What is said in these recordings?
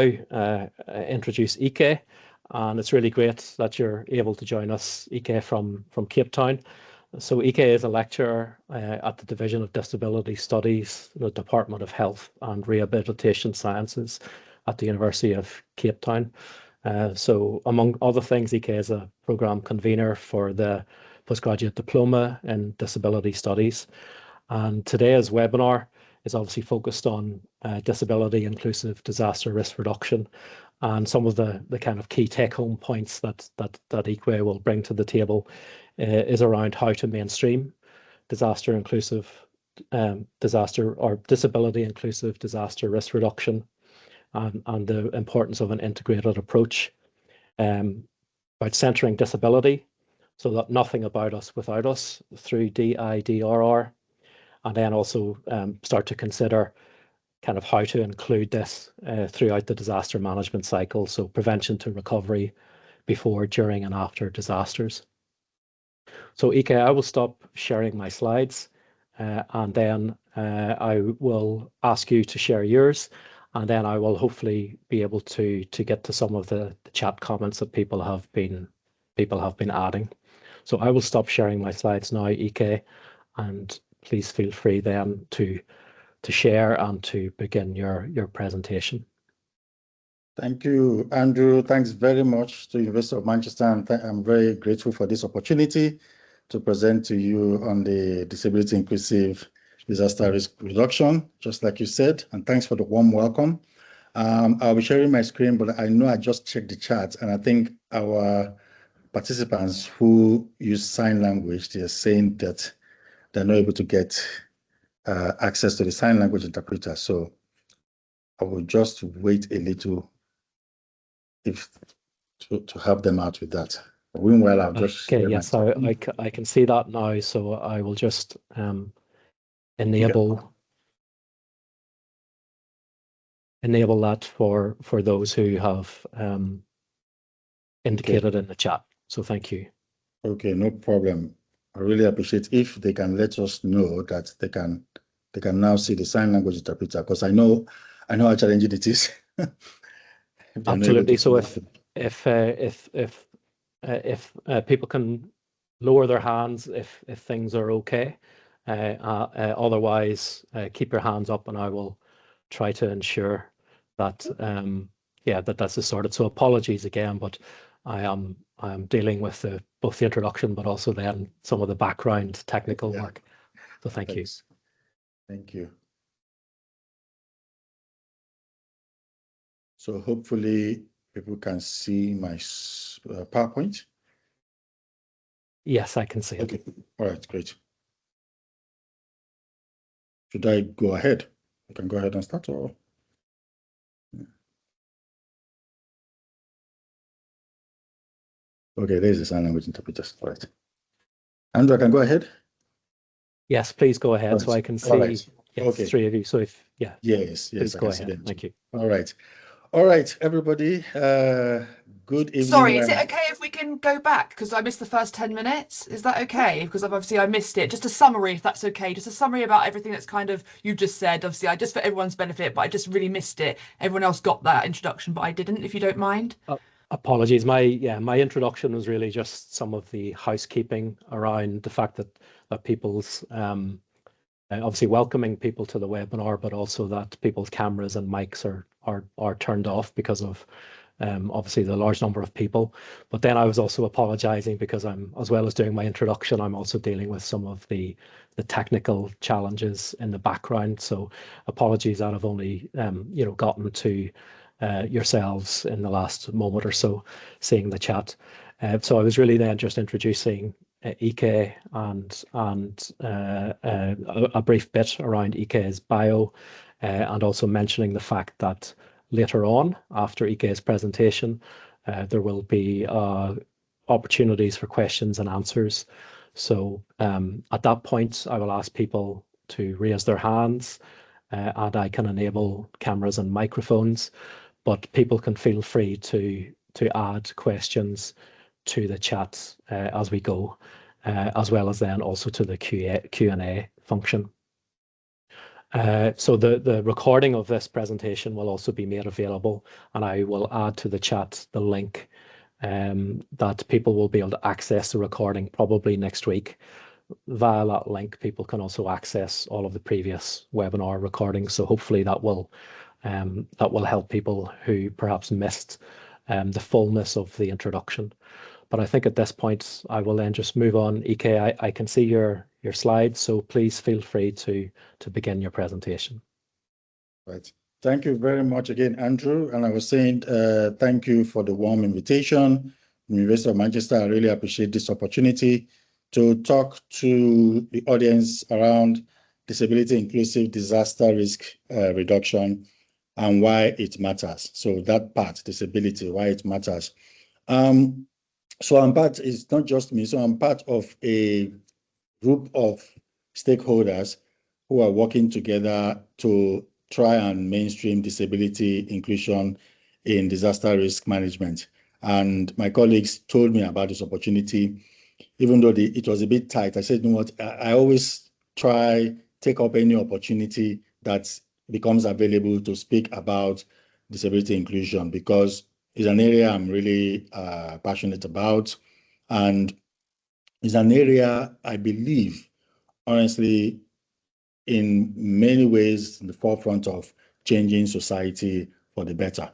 introduce Ike, and it's really great that you're able to join us, Ike, from Cape Town. So Ike is a lecturer at the Division of Disability Studies, the Department of Health and Rehabilitation Sciences at the University of Cape Town. So among other things, Ike is a programme convener for the Postgraduate Diploma in Disability Studies. And today's webinar is obviously focused on disability inclusive disaster risk reduction, and some of the kind of key take-home points that Ike will bring to the table is around how to mainstream disaster inclusive disaster or disability inclusive disaster risk reduction, and the importance of an integrated approach, about centering disability so that nothing about us without us through DIDRR, and then also start to consider kind of how to include this throughout the disaster management cycle, so prevention to recovery before, during and after disasters. So Ike, I will stop sharing my slides and then I will ask you to share yours, and then I will hopefully be able to get to some of the chat comments that people have been adding. So I will stop sharing my slides now, Ike, and please feel free then to share and to begin your presentation. Thank you, Andrew. Thanks very much to University of Manchester, and I'm very grateful for this opportunity to present to you on the disability inclusive disaster risk reduction, just like you said, and thanks for the warm welcome. I'll be sharing my screen, but I know I just checked the chat, and I think our participants who use sign language, they're saying that they're not able to get access to the sign language interpreter. So I will just wait a little to help them out with that. But meanwhile, I'll just okay. Yes, I can see that now. So I will just enable that for those who have indicated in the chat. So thank you. Okay, no problem. I really appreciate if they can let us know that they can now see the sign language interpreter, because I know how challenging it is. Absolutely. So if people can lower their hands if things are okay, otherwise keep your hands up, and I will try to ensure that that's sorted. So apologies again, but I am dealing with both the introduction but also then some of the background technical work. So thank you. Thank you. So hopefully people can see my PowerPoint. Yes, I can see it. Okay, all right, great. Should I go ahead? I can go ahead and start, or? Okay, there's the sign language interpreters. All right. Andrew, I can go ahead? Yes, please go ahead. Right. So I can see okay. Three of you. So yes, please go ahead. Thank you. All right, everybody. Good evening. Sorry, is it okay if we can go back? Because I missed the first 10 minutes. Is that okay? Because I missed it. Just a summary, if that's okay. Just a summary about everything that's kind of you just said. Obviously, I just for everyone's benefit, but I just really missed it. Everyone else got that introduction, but I didn't, if you don't mind. Apologies. My introduction was really just some of the housekeeping around the fact that people's obviously welcoming people to the webinar, but also that people's cameras and mics are turned off because of obviously the large number of people. But then I was also apologizing because as well as doing my introduction, I'm also dealing with some of the technical challenges in the background. So apologies that I've only gotten to yourselves in the last moment or so seeing the chat. So I was really then just introducing Ike and a brief bit around Ike's bio, and also mentioning the fact that later on, after Ike's presentation, there will be opportunities for questions and answers. So at that point, I will ask people to raise their hands, and I can enable cameras and microphones, but people can feel free to add questions to the chat as we go, as well as then also to the Q&A function. So the recording of this presentation will also be made available, and I will add to the chat the link that people will be able to access the recording probably next week. Via that link, people can also access all of the previous webinar recordings. So hopefully that will help people who perhaps missed the fullness of the introduction. But I think at this point, I will then just move on. EK, I can see your slides, so please feel free to begin your presentation. Right. Thank you very much again, Andrew. And I was saying thank you for the warm invitation. University of Manchester, I really appreciate this opportunity to talk to the audience around disability inclusive disaster risk reduction and why it matters. So that part, disability, why it matters. So it's not just me, so I'm part of a group of stakeholders who are working together to try and mainstream disability inclusion in disaster risk management. And my colleagues told me about this opportunity, even though it was a bit tight. I said, you know what, I always take up any opportunity that becomes available to speak about disability inclusion, because it's an area I'm really passionate about. And it's an area I believe, honestly, in many ways, in the forefront of changing society for the better.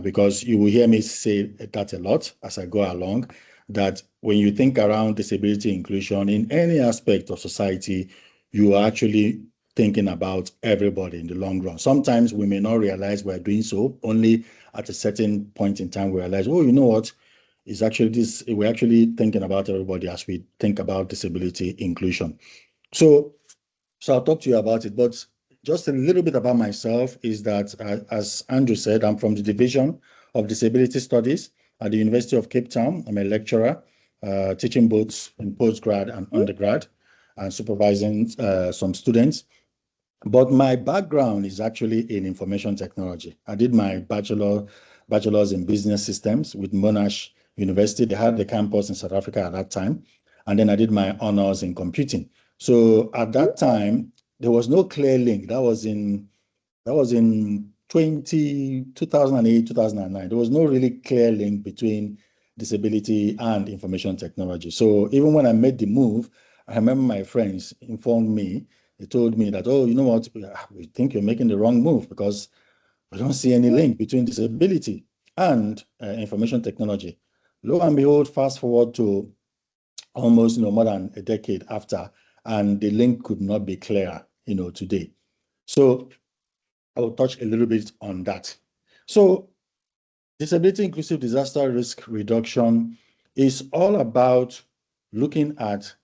Because you will hear me say that a lot as I go along, that when you think around disability inclusion in any aspect of society, you are actually thinking about everybody in the long run. Sometimes we may not realize we're doing so, only at a certain point in time we realize, oh, you know what? It's actually this, we're actually thinking about everybody as we think about disability inclusion. So I'll talk to you about it, but just a little bit about myself is that, as Andrew said, I'm from the Division of Disability Studies at the University of Cape Town. I'm a lecturer, teaching both in postgrad and undergrad, and supervising some students. But my background is actually in information technology. I did my bachelor's in business systems with Monash University. They had the campus in South Africa at that time. And then I did my honors in computing. So at that time, there was no clear link. That was in 2008, 2009. There was no really clear link between disability and information technology. So even when I made the move, I remember my friends informed me. They told me that, oh, you know what, we think you're making the wrong move because we don't see any link between disability and information technology. Lo and behold, fast forward to almost more than a decade after, and the link could not be clearer today. So I will touch a little bit on that. So disability inclusive disaster risk reduction is all about looking at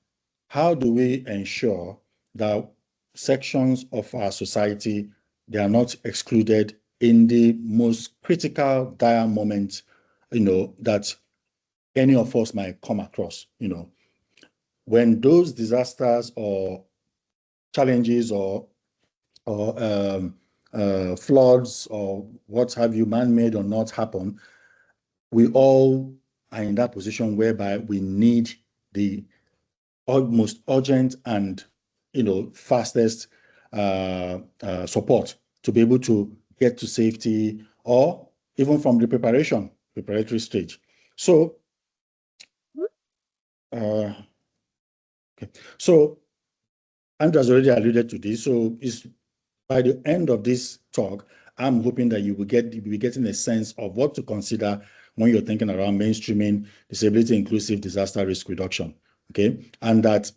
how do we ensure that sections of our society, they are not excluded in the most critical, dire moments, that any of us might come across, when those disasters or challenges or floods or what have you, man-made or not, happen, we all are in that position whereby we need the most urgent and fastest support to be able to get to safety, or even from the preparatory stage. So, okay. So Andrew has already alluded to this. So it's by the end of this talk, I'm hoping that you'll be getting a sense of what to consider when you're thinking around mainstreaming disability inclusive disaster risk reduction. Okay, and that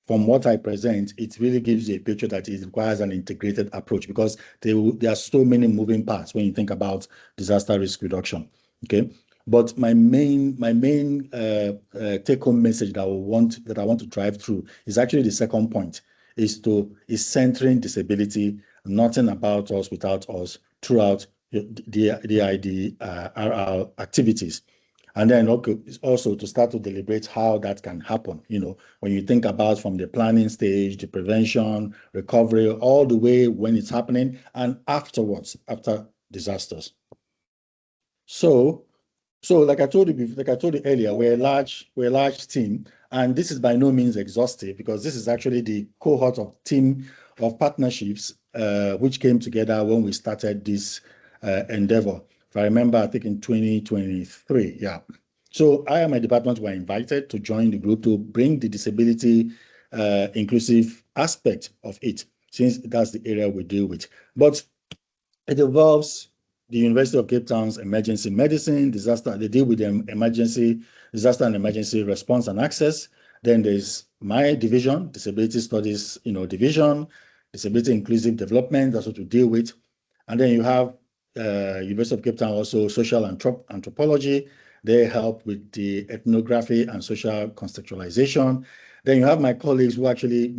from what I present, it really gives you a picture that it requires an integrated approach, because there are so many moving parts when you think about disaster risk reduction. Okay, but my main take-home message that I want to drive through is actually the second point, is centering disability, nothing about us without us, throughout the DIDRR activities. And then also to start to deliberate how that can happen, when you think about from the planning stage, the prevention, recovery, all the way when it's happening, and afterwards, after disasters. So like I told you earlier, we're a large team, and this is by no means exhaustive, because this is actually the cohort of team of partnerships which came together when we started this endeavor. If I remember, I think in 2023, yeah. So I and my department were invited to join the group to bring the disability inclusive aspect of it, since that's the area we deal with. But it involves the University of Cape Town's emergency medicine, disaster. They deal with the disaster and emergency response and access. Then there's my division, disability studies, division, disability inclusive development. That's what we deal with. And then you have University of Cape Town also social anthropology. They help with the ethnography and social contextualization. Then you have my colleagues who actually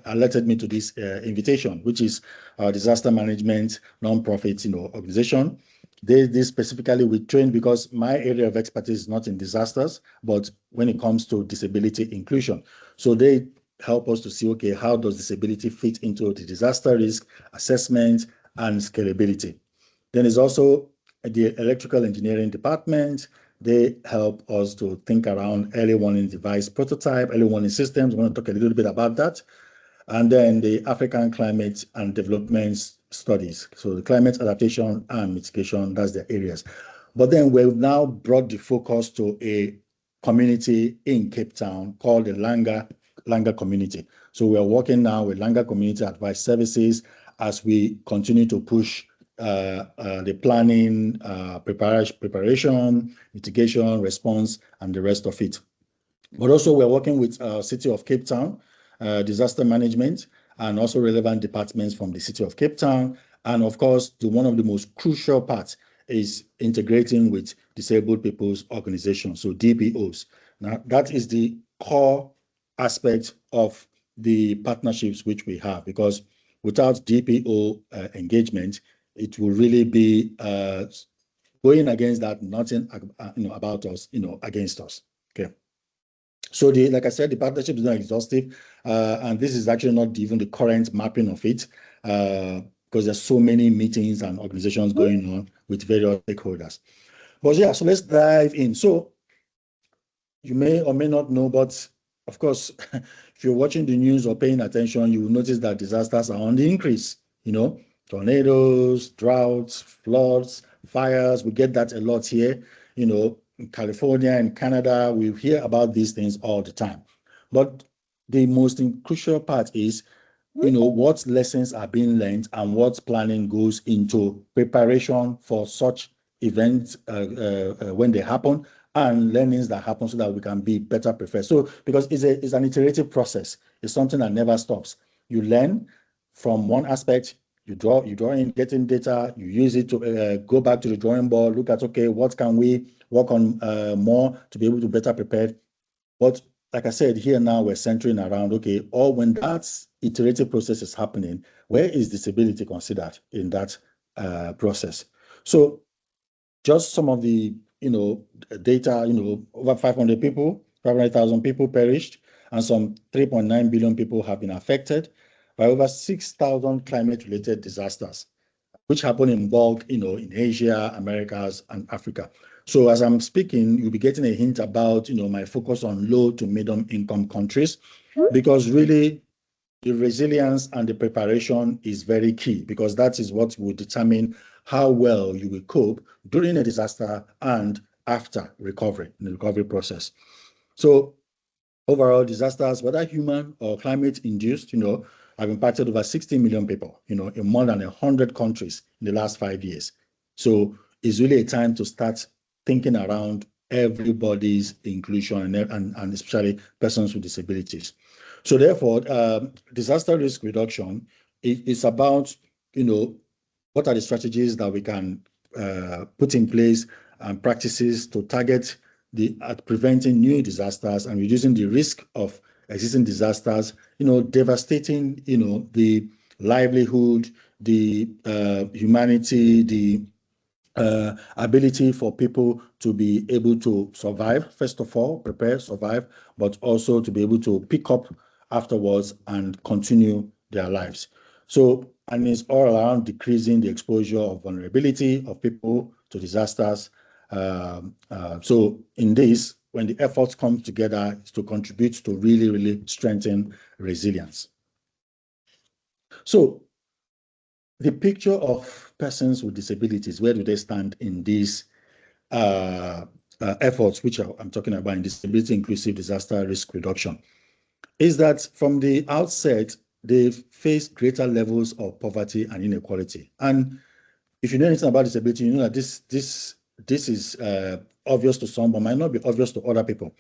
alerted me to this invitation, which is disaster management nonprofit organization. They specifically we train because my area of expertise is not in disasters, but when it comes to disability inclusion. So they help us to see, okay, how does disability fit into the disaster risk assessment and scalability. Then there's also the electrical engineering department. They help us to think around early warning device prototype, early warning systems. We're going to talk a little bit about that. And then the African climate and development studies. So the climate adaptation and mitigation, that's the areas. But then we've now brought the focus to a community in Cape Town called the Langa community. So we are working now with Langa Community Advice Services as we continue to push the planning, preparation, mitigation, response, and the rest of it. But also we're working with City of Cape Town, disaster management, and also relevant departments from the City of Cape Town. And of course, one of the most crucial parts is integrating with disabled people's organizations, so DPOs. Now, that is the core aspect of the partnerships which we have, because without DPO engagement, it will really be going against that, nothing about us, against us. Okay. So like I said, the partnership is not exhaustive, and this is actually not even the current mapping of it, because there's so many meetings and organizations going on with various stakeholders. But yeah, so let's dive in. So you may or may not know, but of course, if you're watching the news or paying attention, you will notice that disasters are on the increase. Tornadoes, droughts, floods, fires. We get that a lot here. In California and Canada, we hear about these things all the time. But the most crucial part is, what lessons are being learned and what planning goes into preparation for such events when they happen, and learnings that happen so that we can be better prepared. So because it's an iterative process, it's something that never stops. You learn from one aspect, you draw in, getting data, you use it to go back to the drawing board, look at, okay, what can we work on more to be able to better prepare. But like I said, here now we're centering around, okay, or when that iterative process is happening, where is disability considered in that process? So just some of the data, over 500,000 people perished, and some 3.9 billion people have been affected by over 6,000 climate-related disasters, which happen in bulk, in Asia, Americas, and Africa. So as I'm speaking, you'll be getting a hint about, my focus on low to medium income countries, because really the resilience and the preparation is very key, because that is what will determine how well you will cope during a disaster and after recovery, in the recovery process. So overall, disasters, whether human or climate induced, have impacted over 60 million people, in more than 100 countries in the last 5 years. So it's really a time to start thinking around everybody's inclusion and especially persons with disabilities. So therefore, disaster risk reduction is about, what are the strategies that we can put in place and practices to target at preventing new disasters and reducing the risk of existing disasters, devastating, the livelihood, the humanity, the ability for people to be able to survive, first of all, prepare, survive, but also to be able to pick up afterwards and continue their lives. So, and it's all around decreasing the exposure of vulnerability of people to disasters. So in this, when the efforts come together, it's to contribute to really, really strengthen resilience. So the picture of persons with disabilities, where do they stand in these efforts, which I'm talking about in disability inclusive disaster risk reduction, is that from the outset, they face greater levels of poverty and inequality. And if you know anything about disability, you know that this is obvious to some, but might not be obvious to other people.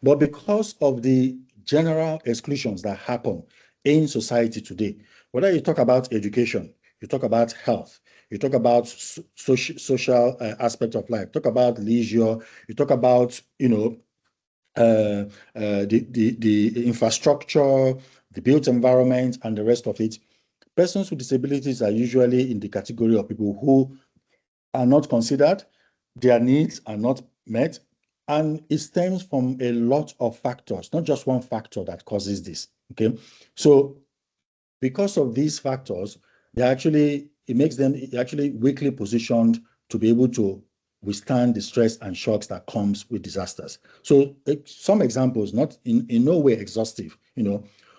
But because of the general exclusions that happen in society today, whether you talk about education, you talk about health, you talk about social aspect of life, talk about leisure, you talk about, the infrastructure, the built environment, and the rest of it, persons with disabilities are usually in the category of people who are not considered, their needs are not met, and it stems from a lot of factors, not just one factor that causes this. Okay, so because of these factors, it makes them actually weakly positioned to be able to withstand the stress and shocks that comes with disasters. So some examples, not in no way exhaustive,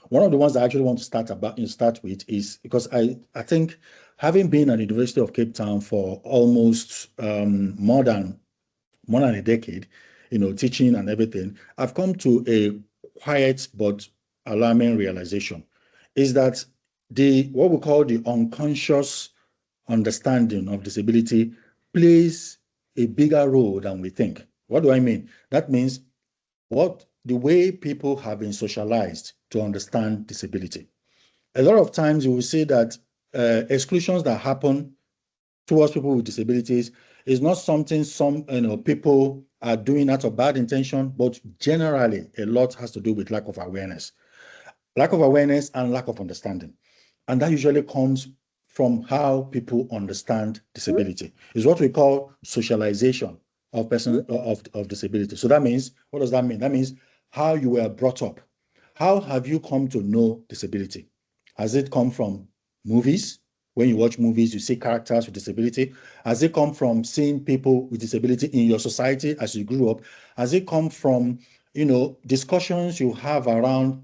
one of the ones I actually want to start with is because I think, having been at the University of Cape Town for almost more than a decade, teaching and everything, I've come to a quiet but alarming realization, is that what we call the unconscious understanding of disability plays a bigger role than we think. What do I mean? That means the way people have been socialized to understand disability. A lot of times you will see that exclusions that happen towards people with disabilities is not something some people are doing out of bad intention, but generally a lot has to do with lack of awareness and lack of understanding. And that usually comes from how people understand disability. It's what we call socialization of persons of disability. So that means, what does that mean? That means how you were brought up. How have you come to know disability? Has it come from movies? When you watch movies, you see characters with disability. Has it come from seeing people with disability in your society as you grew up? Has it come from discussions you have around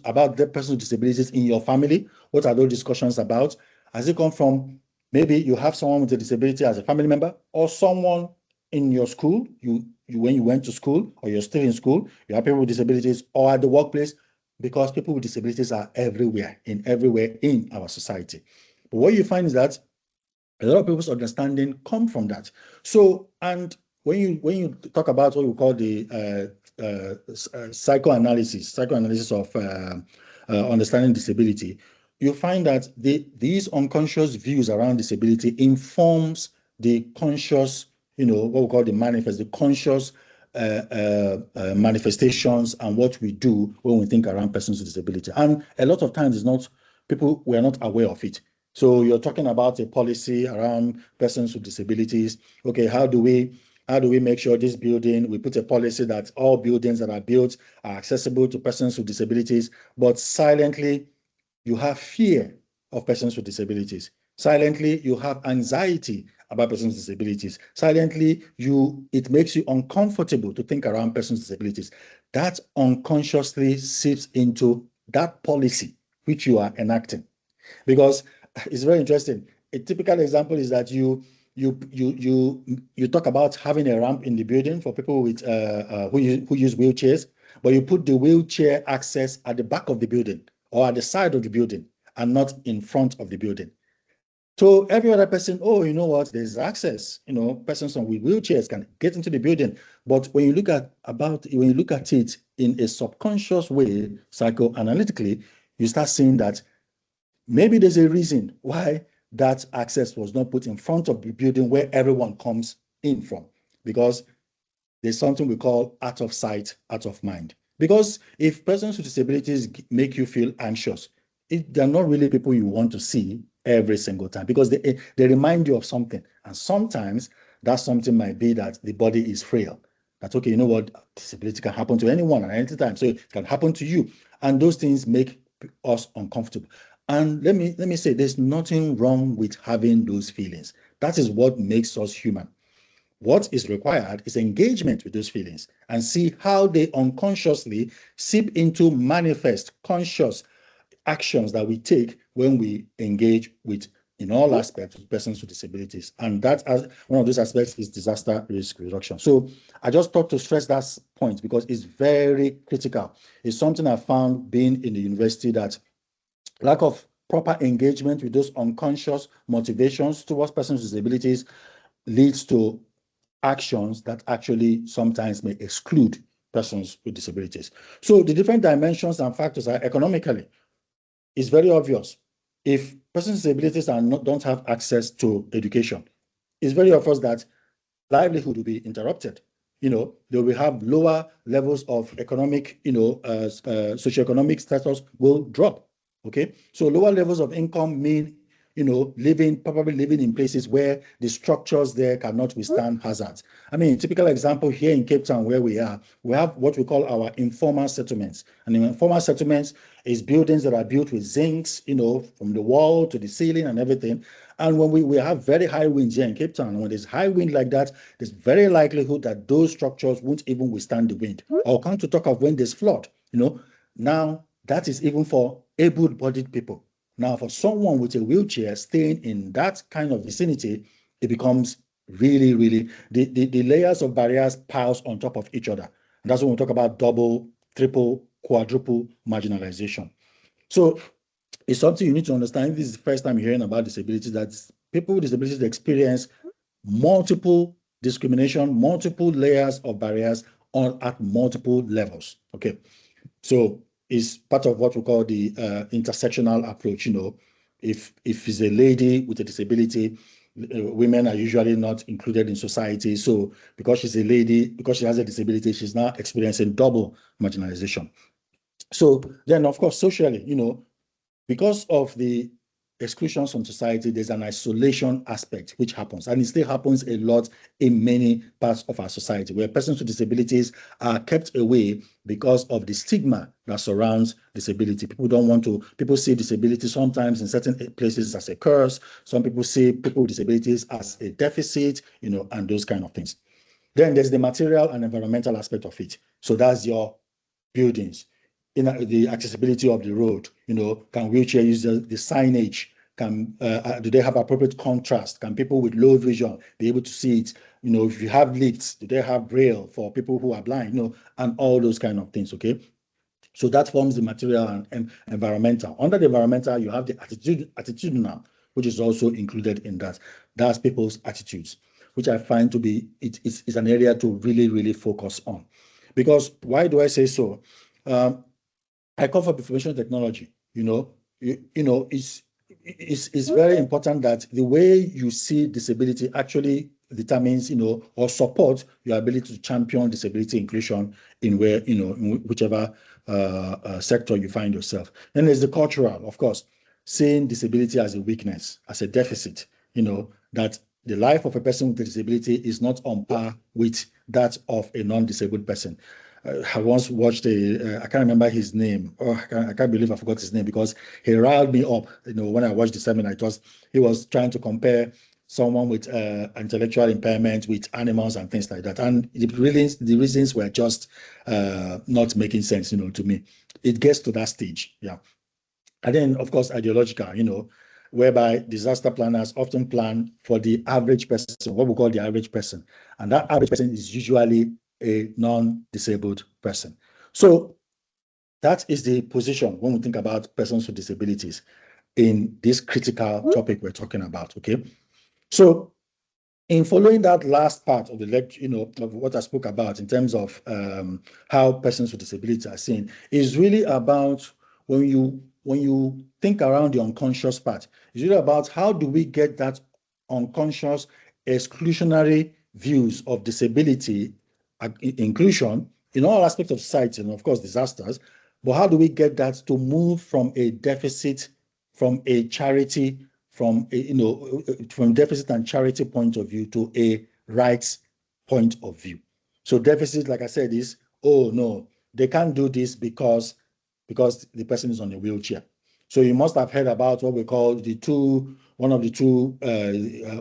about the persons with disabilities in your family? What are those discussions about? Has it come from, maybe you have someone with a disability as a family member, or someone in your school, when you went to school, or you're still in school, you have people with disabilities, or at the workplace, because people with disabilities are everywhere in our society. But what you find is that a lot of people's understanding come from that. So, and when you talk about what we call the psychoanalysis of understanding disability, you find that these unconscious views around disability informs the conscious, what we call the conscious manifestations and what we do when we think around persons with disability. And a lot of times we're not aware of it. So you're talking about a policy around persons with disabilities. Okay, how do we make sure this building, we put a policy that all buildings that are built are accessible to persons with disabilities, but silently you have fear of persons with disabilities. Silently, you have anxiety about persons with disabilities. Silently, it makes you uncomfortable to think around persons with disabilities. That unconsciously seeps into that policy which you are enacting. Because it's very interesting. A typical example is that you talk about having a ramp in the building for people with who use wheelchairs, but you put the wheelchair access at the back of the building or at the side of the building and not in front of the building. So every other person, oh, you know what, there's access, persons with wheelchairs can get into the building. But when you look at it in a subconscious way, psychoanalytically, you start seeing that maybe there's a reason why that access was not put in front of the building where everyone comes in from, because there's something we call out of sight, out of mind. Because if persons with disabilities make you feel anxious, they're not really people you want to see every single time, because they remind you of something. And sometimes that something might be that the body is frail. That's okay, you know what, disability can happen to anyone at any time. So it can happen to you. And those things make us uncomfortable. And let me say, there's nothing wrong with having those feelings. That is what makes us human. What is required is engagement with those feelings and see how they unconsciously seep into manifest conscious actions that we take when we engage with, in all aspects, with persons with disabilities. And that, as one of those aspects, is disaster risk reduction. So I just thought to stress that point because it's very critical. It's something I found being in the university, that lack of proper engagement with those unconscious motivations towards persons with disabilities leads to actions that actually sometimes may exclude persons with disabilities. So the different dimensions and factors are economically. It's very obvious. If persons with disabilities don't have access to education, it's very obvious that livelihood will be interrupted. They will have lower levels of economic, socioeconomic status will drop. Okay, so lower levels of income mean, probably living in places where the structures there cannot withstand hazards. I mean, typical example here in Cape Town, where we are, we have what we call our informal settlements. And in informal settlements is buildings that are built with zincs, from the wall to the ceiling and everything. And when we have very high winds here in Cape Town, and when there's high wind like that, there's very likelihood that those structures won't even withstand the wind. Or come to talk of when there's flood, Now, that is even for able-bodied people. Now, for someone with a wheelchair staying in that kind of vicinity, it becomes really, really, the layers of barriers piles on top of each other. And that's when we talk about double, triple, quadruple marginalization. So it's something you need to understand. This is the first time you're hearing about disabilities, that people with disabilities experience multiple discrimination, multiple layers of barriers at multiple levels. Okay, so it's part of what we call the intersectional approach. If it's a lady with a disability, women are usually not included in society. So because she's a lady, because she has a disability, she's now experiencing double marginalization. So then, of course, socially, because of the exclusions from society, there's an isolation aspect which happens, and it still happens a lot in many parts of our society, where persons with disabilities are kept away because of the stigma that surrounds disability. People see disability sometimes in certain places as a curse. Some people see people with disabilities as a deficit, and those kind of things. Then there's the material and environmental aspect of it. So that's your buildings, the accessibility of the road. Can wheelchair users, the signage, do they have appropriate contrast? Can people with low vision be able to see it? If you have lifts, do they have braille for people who are blind? And all those kind of things. Okay, so that forms the material and environmental. Under the environmental, you have the attitudinal, which is also included in that. That's people's attitudes, which I find to be it's an area to really, really focus on. Because why do I say so? I come from information technology. It's very important that the way you see disability actually determines, or support your ability to champion disability inclusion in whichever sector you find yourself. Then there's the cultural, of course, seeing disability as a weakness, as a deficit, that the life of a person with a disability is not on par with that of a non-disabled person. I once watched I can't remember his name. I can't believe I forgot his name, because he riled me up. When I watched the seminar, he was trying to compare someone with intellectual impairment with animals and things like that. And the reasons were just not making sense, to me. It gets to that stage, yeah. And then, of course, ideological, whereby disaster planners often plan for the average person, what we call the average person. And that average person is usually a non-disabled person. So that is the position when we think about persons with disabilities in this critical topic we're talking about, okay? So in following that last part of the lecture, of what I spoke about in terms of how persons with disabilities are seen, is really about when you think around the unconscious part, it's really about how do we get that unconscious exclusionary views of disability inclusion in all aspects of society, and of course disasters, but how do we get that to move from a deficit, from a charity, from deficit and charity point of view to a rights point of view. So deficit, like I said, is, oh no, they can't do this because the person is on a wheelchair. So you must have heard about what we call one of the two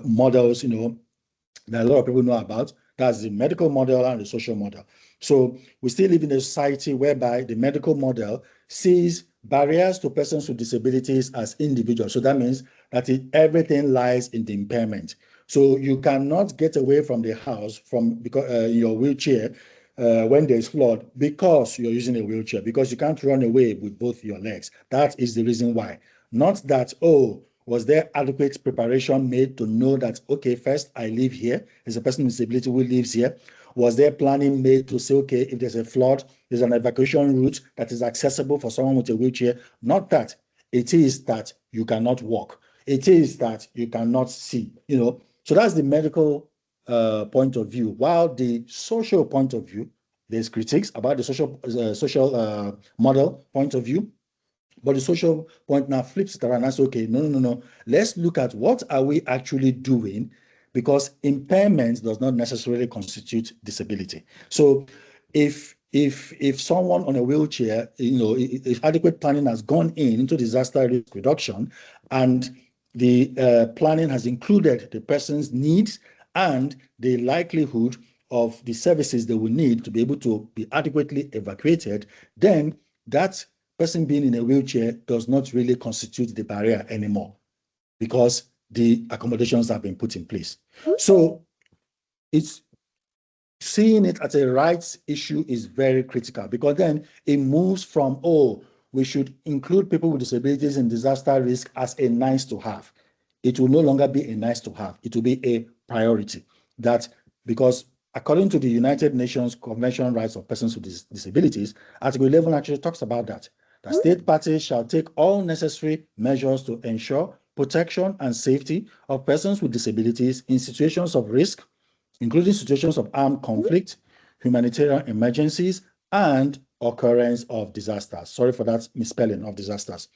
models, that a lot of people know about. That's the medical model and the social model. So we still live in a society whereby the medical model sees barriers to persons with disabilities as individuals. So that means that everything lies in the impairment. So you cannot get away from the house because in your wheelchair when there's flood because you're using a wheelchair, because you can't run away with both your legs. That is the reason why. Not that, oh, was there adequate preparation made to know that, okay, first I live here, there's a person with disability who lives here. Was there planning made to say, okay, if there's a flood, there's an evacuation route that is accessible for someone with a wheelchair? Not that. It is that you cannot walk. It is that you cannot see, So that's the medical point of view. While the social point of view, there's critiques about the social model point of view. But the social point now flips it around and says, okay, no. Let's look at what are we actually doing, because impairment does not necessarily constitute disability. So if someone on a wheelchair, if adequate planning has gone into disaster risk reduction, and the planning has included the person's needs and the likelihood of the services they will need to be able to be adequately evacuated, then that person being in a wheelchair does not really constitute the barrier anymore, because the accommodations have been put in place. So it's seeing it as a rights issue is very critical, because then it moves from, oh, we should include people with disabilities in disaster risk as a nice to have. It will no longer be a nice to have. It will be a priority. That because according to the United Nations Convention on Rights of Persons with Disabilities, Article 11 actually talks about that. The state parties shall take all necessary measures to ensure protection and safety of persons with disabilities in situations of risk, including situations of armed conflict, humanitarian emergencies, and occurrence of disasters. Sorry for that misspelling of disasters.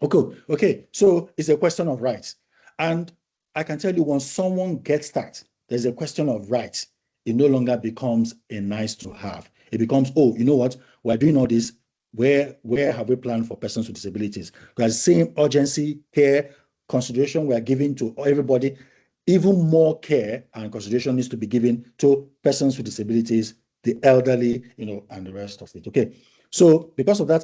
Okay. So it's a question of rights. And I can tell you, when someone gets that, there's a question of rights. It no longer becomes a nice to have. It becomes, oh, you know what? We're doing all this. Where have we planned for persons with disabilities? Because same urgency, care, consideration we are giving to everybody, even more care and consideration needs to be given to persons with disabilities, the elderly, and the rest of it. Okay. So because of that,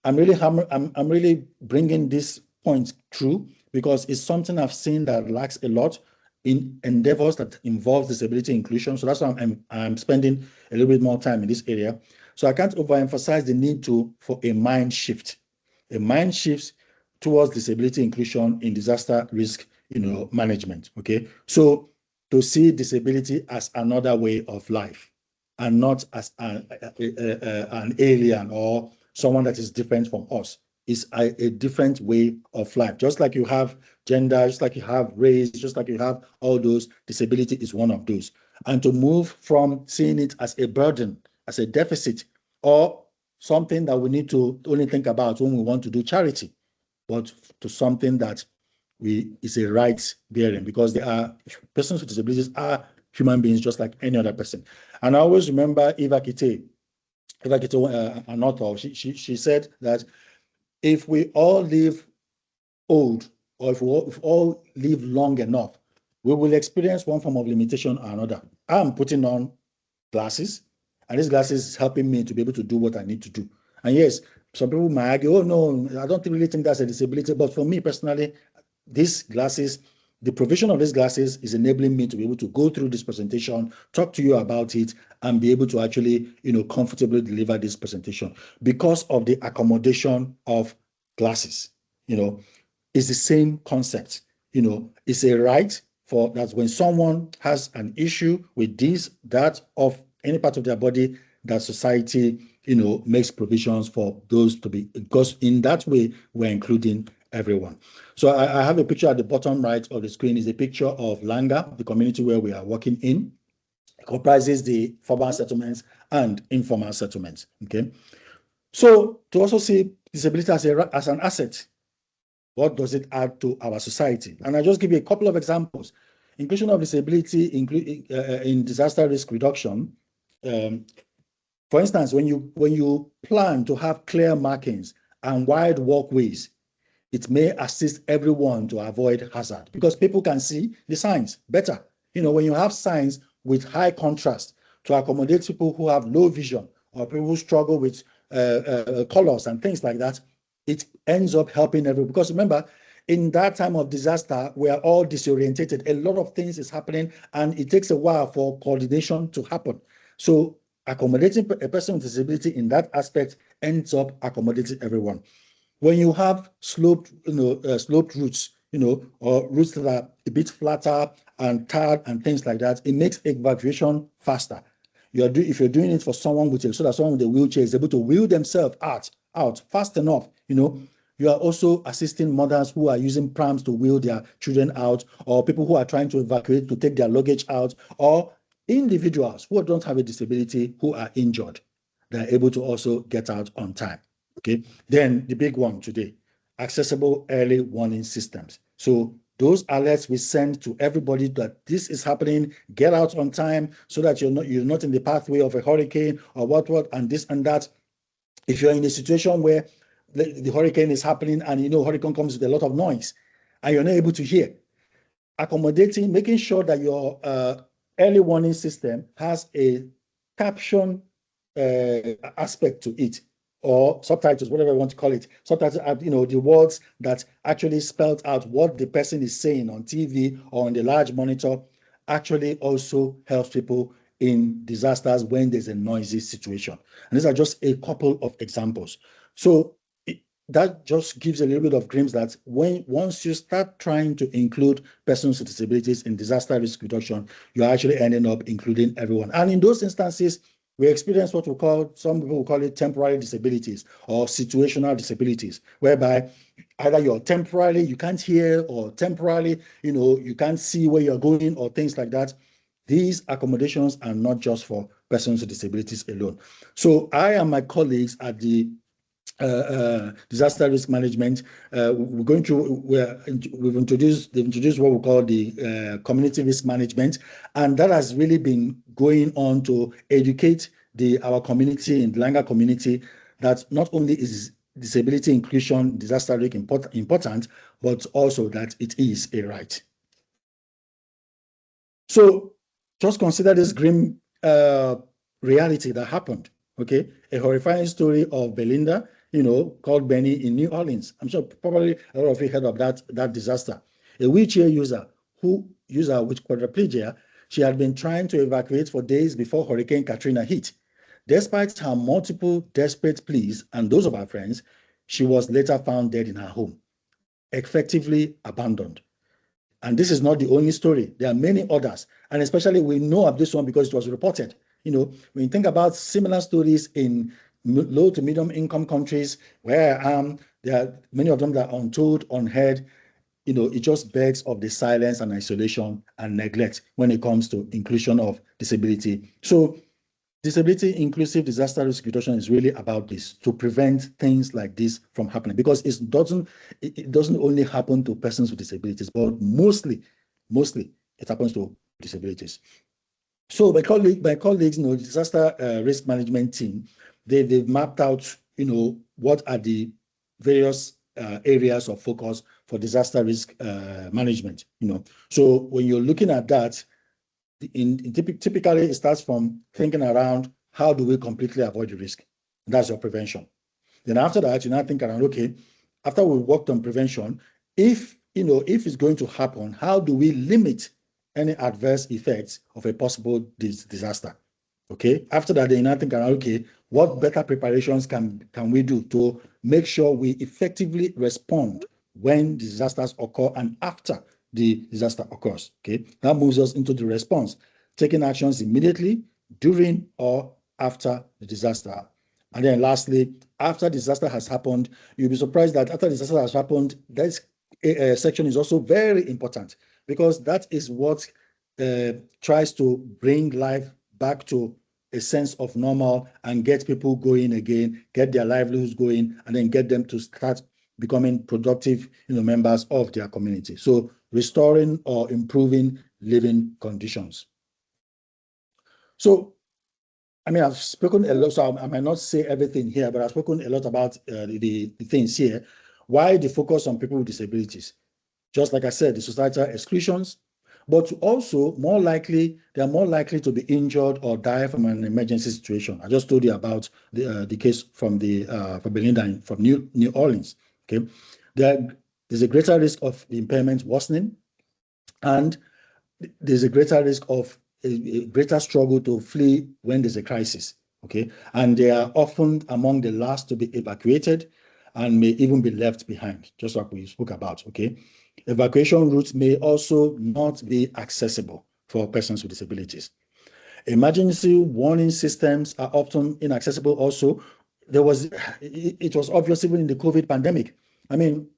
I'm really bringing this point through, because it's something I've seen that lacks a lot in endeavors that involve disability inclusion. So that's why I'm spending a little bit more time in this area. So I can't overemphasize the need for a mind shift towards disability inclusion in disaster risk, management. Okay, so to see disability as another way of life, and not as an alien or someone that is different from us. It's a different way of life. Just like you have gender, just like you have race, just like you have all those, disability is one of those. And to move from seeing it as a burden, as a deficit, or something that we need to only think about when we want to do charity, but to something that is a rights bearing, because persons with disabilities are human beings just like any other person. And I always remember Eva Kite, an author. She said that if we all live old, or if we all live long enough, we will experience one form of limitation or another. I'm putting on glasses, and these glasses is helping me to be able to do what I need to do. And yes, some people might argue, oh no, I don't really think that's a disability. But for me personally, these glasses, the provision of these glasses is enabling me to be able to go through this presentation, talk to you about it, and be able to actually, comfortably deliver this presentation because of the accommodation of glasses. It's the same concept. It's a right for that when someone has an issue with this, that, of any part of their body, that society, makes provisions for those to be, because in that way, we're including everyone. So I have a picture at the bottom right of the screen. Is a picture of Langa, the community where we are working in. It comprises the formal settlements and informal settlements. Okay. So to also see disability as an asset, what does it add to our society? And I'll just give you a couple of examples. Inclusion of disability in disaster risk reduction. For instance, when you plan to have clear markings and wide walkways, it may assist everyone to avoid hazard, because people can see the signs better. When you have signs with high contrast to accommodate people who have low vision or people who struggle with colors and things like that, it ends up helping everyone. Because remember, in that time of disaster, we are all disorientated. A lot of things is happening, and it takes a while for coordination to happen. So accommodating a person with disability in that aspect ends up accommodating everyone. When you have sloped, sloped routes, or routes that are a bit flatter and tarred and things like that, it makes evacuation faster. If you're doing it for someone so that someone with a wheelchair is able to wheel themselves out fast enough, you are also assisting mothers who are using prams to wheel their children out, or people who are trying to evacuate to take their luggage out, or individuals who don't have a disability who are injured. They're able to also get out on time. Okay. Then the big one today, accessible early warning systems. So those alerts we send to everybody that this is happening, get out on time so that you're not in the pathway of a hurricane or what, and this and that. If you're in a situation where the hurricane is happening and hurricane comes with a lot of noise and you're not able to hear, accommodating, making sure that your early warning system has a caption aspect to it, or subtitles, whatever you want to call it. Subtitles are, the words that actually spelled out what the person is saying on TV or on the large monitor, actually also helps people in disasters when there's a noisy situation. And these are just a couple of examples. So that just gives a little bit of glimpse that once you start trying to include persons with disabilities in disaster risk reduction, you're actually ending up including everyone. And in those instances, we experience what some people will call it temporary disabilities or situational disabilities, whereby either you're temporarily, you can't hear, or temporarily, you can't see where you're going or things like that. These accommodations are not just for persons with disabilities alone. So I and my colleagues at the disaster risk management, they've introduced what we call the community risk management, and that has really been going on to educate our community in the Langa community that not only is disability inclusion disaster risk important, but also that it is a right. So just consider this grim reality that happened. Okay, a horrifying story of Belinda, called Benny in New Orleans. I'm sure probably a lot of you heard of that disaster. A wheelchair user with quadriplegia, she had been trying to evacuate for days before Hurricane Katrina hit. Despite her multiple desperate pleas and those of her friends, she was later found dead in her home, effectively abandoned. And this is not the only story. There are many others. And especially we know of this one because it was reported. When you think about similar stories in low to medium income countries where I am, there are many of them that are untold, unheard. It just begs of the silence and isolation and neglect when it comes to inclusion of disability. So disability inclusive disaster risk reduction is really about this, to prevent things like this from happening, because it doesn't only happen to persons with disabilities, but mostly it happens to disabilities. So my colleagues, the disaster risk management team, they've mapped out, what are the various areas of focus for disaster risk management. So when you're looking at that, typically it starts from thinking around how do we completely avoid the risk. That's your prevention. Then after that, you now think around, okay, after we worked on prevention, if it's going to happen, how do we limit any adverse effects of a possible disaster? Okay. After that, then you now think around, okay, what better preparations can we do to make sure we effectively respond when disasters occur and after the disaster occurs? Okay. That moves us into the response, taking actions immediately, during, or after the disaster. And then lastly, after disaster has happened, you'll be surprised that after disaster has happened, that section is also very important, because that is what tries to bring life back to a sense of normal and get people going again, get their livelihoods going, and then get them to start becoming productive, members of their community. So restoring or improving living conditions. So, I've spoken a lot, so I might not say everything here, but I've spoken a lot about the things here. Why the focus on people with disabilities? Just like I said, the societal exclusions, but also they are more likely to be injured or die from an emergency situation. I just told you about the case from Belinda from New Orleans. Okay, there's a greater risk of the impairment worsening, and there's a greater risk of a greater struggle to flee when there's a crisis. Okay, and they are often among the last to be evacuated and may even be left behind, just like we spoke about. Okay, evacuation routes may also not be accessible for persons with disabilities. Emergency warning systems are often inaccessible also. It was obvious even in the COVID pandemic. I mean,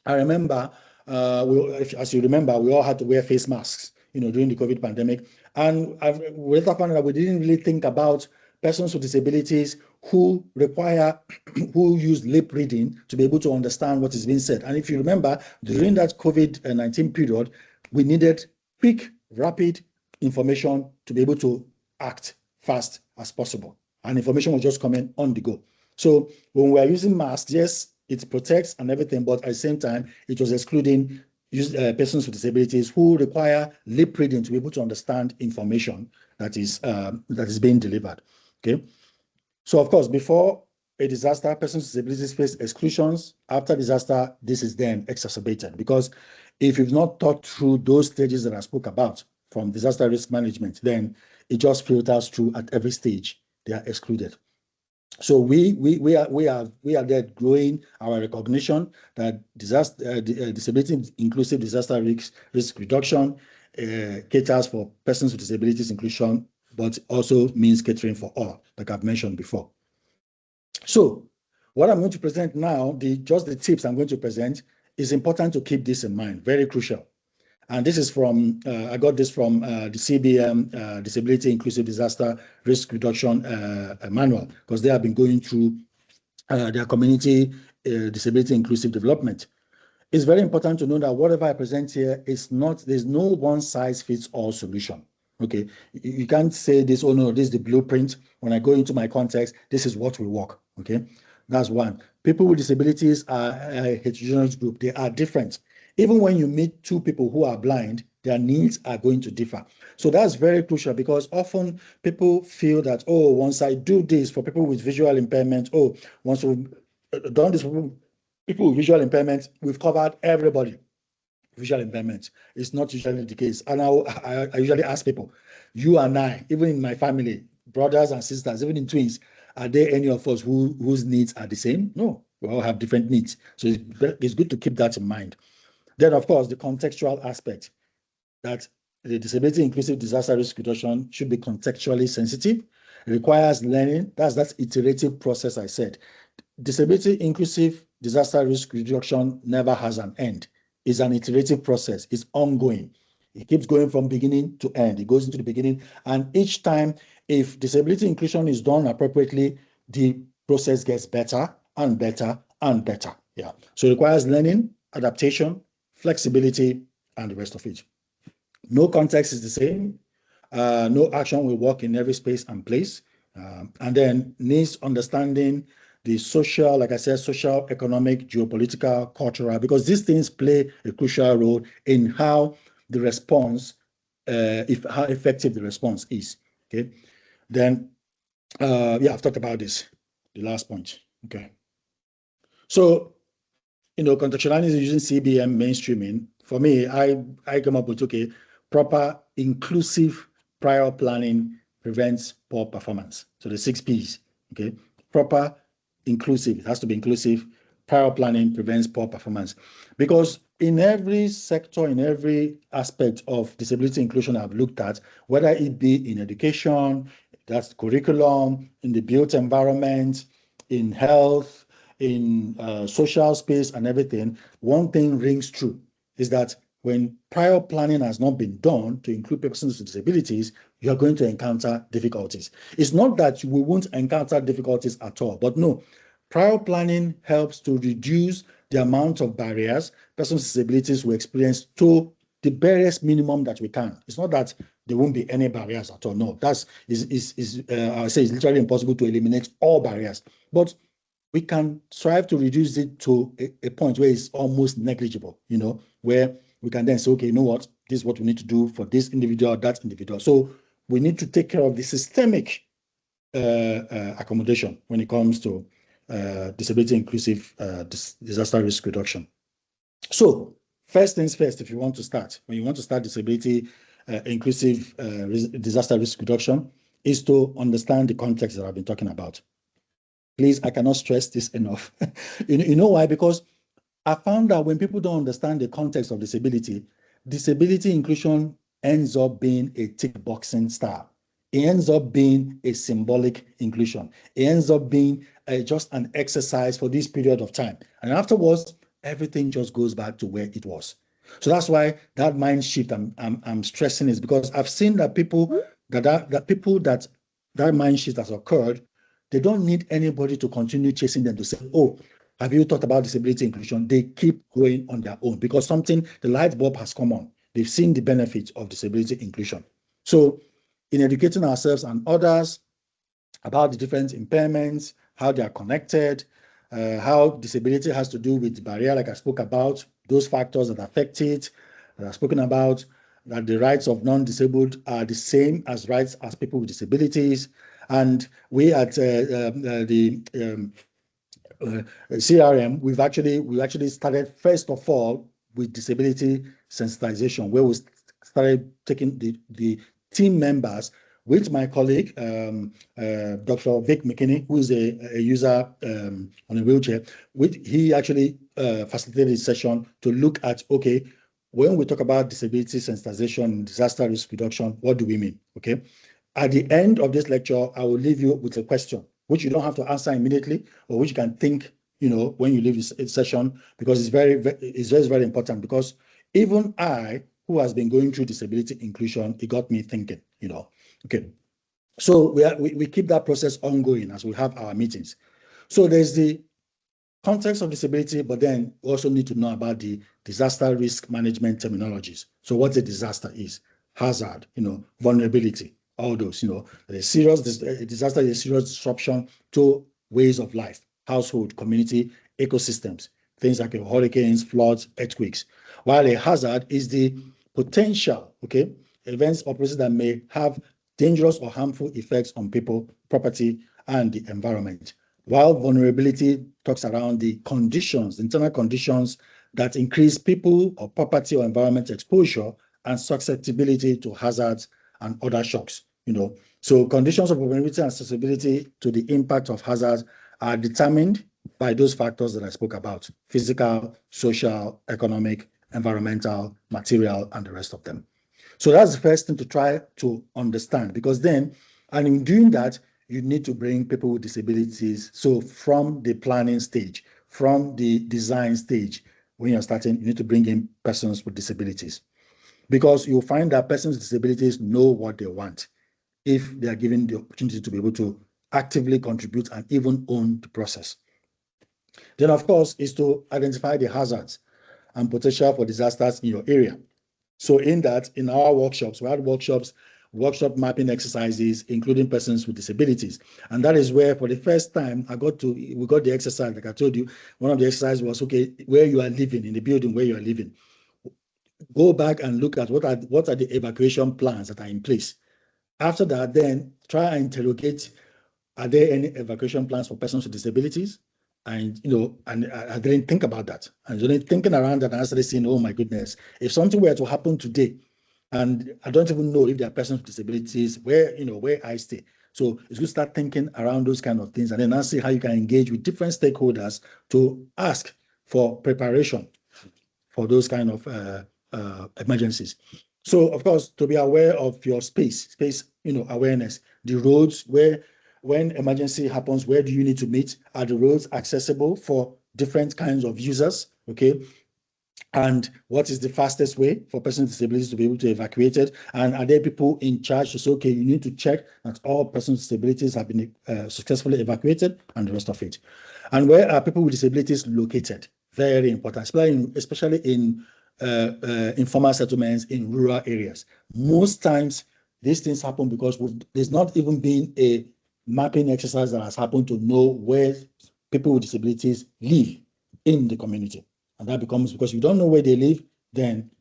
I remember, as you remember, we all had to wear face masks, during the COVID pandemic. And we later found out we didn't really think about persons with disabilities who use lip reading to be able to understand what is being said. And if you remember, during that COVID-19 period, we needed quick, rapid information to be able to act fast as possible. And information was just coming on the go. So when we are using masks, yes, it protects and everything, but at the same time, it was excluding persons with disabilities who require lip reading to be able to understand information that is being delivered. Okay, so of course, before a disaster, persons with disabilities face exclusions. After disaster, this is then exacerbated, because if you've not thought through those stages that I spoke about from disaster risk management, then it just filters through at every stage. They are excluded. So we are there growing our recognition that disability inclusive disaster risk reduction caters for persons with disabilities inclusion, but also means catering for all, like I've mentioned before. So what I'm going to present now, just the tips I'm going to present, is important to keep this in mind, very crucial. And this is from, I got this from the CBM, Disability Inclusive Disaster Risk Reduction Manual, because they have been going through their community disability inclusive development. It's very important to know that whatever I present here there's no one size fits all solution. Okay, you can't say this, oh no, this is the blueprint. When I go into my context, this is what will work. Okay, that's one. People with disabilities are a heterogeneous group. They are different. Even when you meet two people who are blind, their needs are going to differ. So that's very crucial, because often people feel that, oh, once I do this for people with visual impairment, oh, once we've done this for people with visual impairment, we've covered everybody. Visual impairment is not usually the case. And I usually ask people, you and I, even in my family, brothers and sisters, even in twins, are there any of us whose needs are the same? No, we all have different needs. So it's good to keep that in mind. Then, of course, the contextual aspect, that the disability inclusive disaster risk reduction should be contextually sensitive. It requires learning. That's that iterative process I said. Disability inclusive disaster risk reduction never has an end. It's an iterative process. It's ongoing. It keeps going from beginning to end. It goes into the beginning. And each time, if disability inclusion is done appropriately, the process gets better and better and better. Yeah. So it requires learning, adaptation, flexibility, and the rest of it. No context is the same. No action will work in every space and place. And then needs understanding the social, like I said, social, economic, geopolitical, cultural, because these things play a crucial role in how the response, how effective the response is. Okay. Then, yeah, I've talked about this, the last point. Okay. So, contextualizing using CBM mainstreaming, for me, I come up with, okay, proper inclusive prior planning prevents poor performance. So the 6 Ps, okay, proper inclusive, it has to be inclusive. Prior planning prevents poor performance, because in every sector, in every aspect of disability inclusion I've looked at, whether it be in education, that's curriculum, in the built environment, in health, in social space and everything, one thing rings true, is that when prior planning has not been done to include persons with disabilities, you're going to encounter difficulties. It's not that we won't encounter difficulties at all, but no, prior planning helps to reduce the amount of barriers persons with disabilities will experience to the barest minimum that we can. It's not that there won't be any barriers at all. No, I say it's literally impossible to eliminate all barriers, but we can strive to reduce it to a point where it's almost negligible, where we can then say, okay, you know what, This is what we need to do for this individual, that individual. So we need to take care of the systemic accommodation when it comes to disability inclusive disaster risk reduction. So first things first, if you want to start, when you want to start disability inclusive disaster risk reduction, is to understand the context that I've been talking about. Please, I cannot stress this enough. You know why? Because I found that when people don't understand the context of disability, disability inclusion ends up being a tick boxing style. It ends up being a symbolic inclusion. It ends up being just an exercise for this period of time. And afterwards, everything just goes back to where it was. So that's why that mind shift I'm stressing is because I've seen that people that mind shift has occurred, they don't need anybody to continue chasing them to say, oh, have you thought about disability inclusion? They keep going on their own because the light bulb has come on. They've seen the benefits of disability inclusion. So in educating ourselves and others about the different impairments, how they are connected, how disability has to do with the barrier, like I spoke about, those factors that affect it, that I've spoken about, that the rights of non-disabled are the same as rights as people with disabilities. And we at CRM, we've actually started first of all with disability sensitization, where we started taking the team members with my colleague, Dr. Vic McKinney, who is a user on a wheelchair. He actually facilitated a session to look at, okay, when we talk about disability sensitization and disaster risk reduction, what do we mean? Okay. At the end of this lecture, I will leave you with a question, which you don't have to answer immediately, or which you can think, when you leave this session, because it's very important. Because even I, who has been going through disability inclusion, it got me thinking, Okay, so we keep that process ongoing as we have our meetings. So there's the context of disability, but then we also need to know about the disaster risk management terminologies. So what a disaster is, hazard, vulnerability, all those, a serious disaster is a serious disruption to ways of life, household, community, ecosystems, things like hurricanes, floods, earthquakes. While a hazard is the potential, events or processes that may have dangerous or harmful effects on people, property, and the environment. While vulnerability talks around the conditions, internal conditions that increase people or property or environment exposure and susceptibility to hazards and other shocks. So conditions of vulnerability and susceptibility to the impact of hazards are determined by those factors that I spoke about: physical, social, economic, environmental, material, and the rest of them. So that's the first thing to try to understand, because then, and in doing that, you need to bring people with disabilities. So from the planning stage, from the design stage, when you're starting, you need to bring in persons with disabilities, because you'll find that persons with disabilities know what they want if they are given the opportunity to be able to actively contribute and even own the process. Then, of course, is to identify the hazards and potential for disasters in your area. So in our workshops, we had workshop mapping exercises, including persons with disabilities. And that is where, for the first time, we got the exercise, like I told you. One of the exercises was, okay, where you are living, in the building where you are living, go back and look at what are the evacuation plans that are in place. After that, then try and interrogate, are there any evacuation plans for persons with disabilities? And I didn't think about that. And only thinking around that, and I started saying, oh my goodness, if something were to happen today, and I don't even know if there are persons with disabilities where I stay. So it's good to start thinking around those kind of things, and then see how you can engage with different stakeholders to ask for preparation for those kind of emergencies. So of course, to be aware of your space awareness, the roads where, when emergency happens, where do you need to meet? Are the roads accessible for different kinds of users? Okay. And what is the fastest way for persons with disabilities to be able to evacuate it? And are there people in charge to say, okay, you need to check that all persons with disabilities have been successfully evacuated, and the rest of it? And where are people with disabilities located? Very important, especially in informal settlements in rural areas. Most times, these things happen because there's not even been a mapping exercise that has happened to know where people with disabilities live in the community. And that becomes, because you don't know where they live, then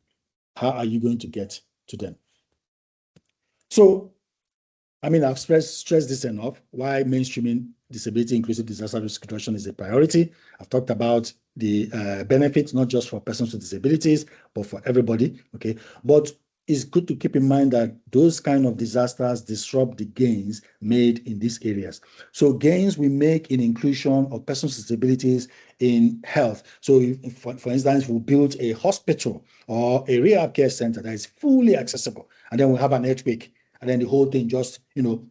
how are you going to get to them? So, I mean, I've stressed this enough, why mainstreaming disability inclusive disaster risk reduction is a priority. I've talked about the benefits, not just for persons with disabilities, but for everybody, okay? But it's good to keep in mind that those kind of disasters disrupt the gains made in these areas. So gains we make in inclusion of persons with disabilities in health. So if, for instance, we build a hospital or a rehab care center that is fully accessible, and then we have an earthquake, and then the whole thing just,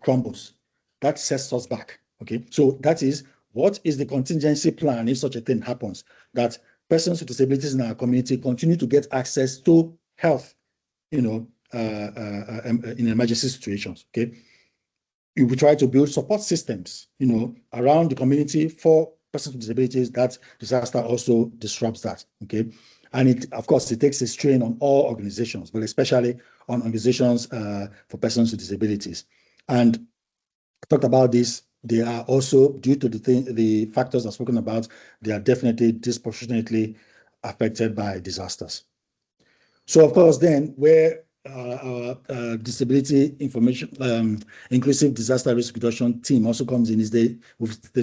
crumbles. That sets us back, okay? So that is, what is the contingency plan if such a thing happens, that persons with disabilities in our community continue to get access to health, in emergency situations, okay? We try to build support systems, around the community for persons with disabilities. That disaster also disrupts that, okay? And it, of course, it takes a strain on all organizations, but especially on organizations for persons with disabilities. And I talked about this. They are also, due to the factors I've spoken about, they are definitely disproportionately affected by disasters. So, of course, then where our disability information, inclusive disaster risk reduction team also comes in is they've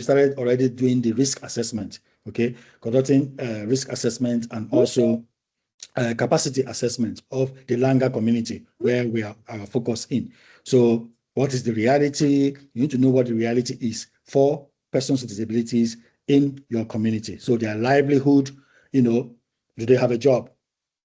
started already doing the risk assessment, okay, conducting risk assessment and also capacity assessment of the Langa community where we are focused in. So what is the reality? You need to know what the reality is for persons with disabilities in your community. So their livelihood, do they have a job?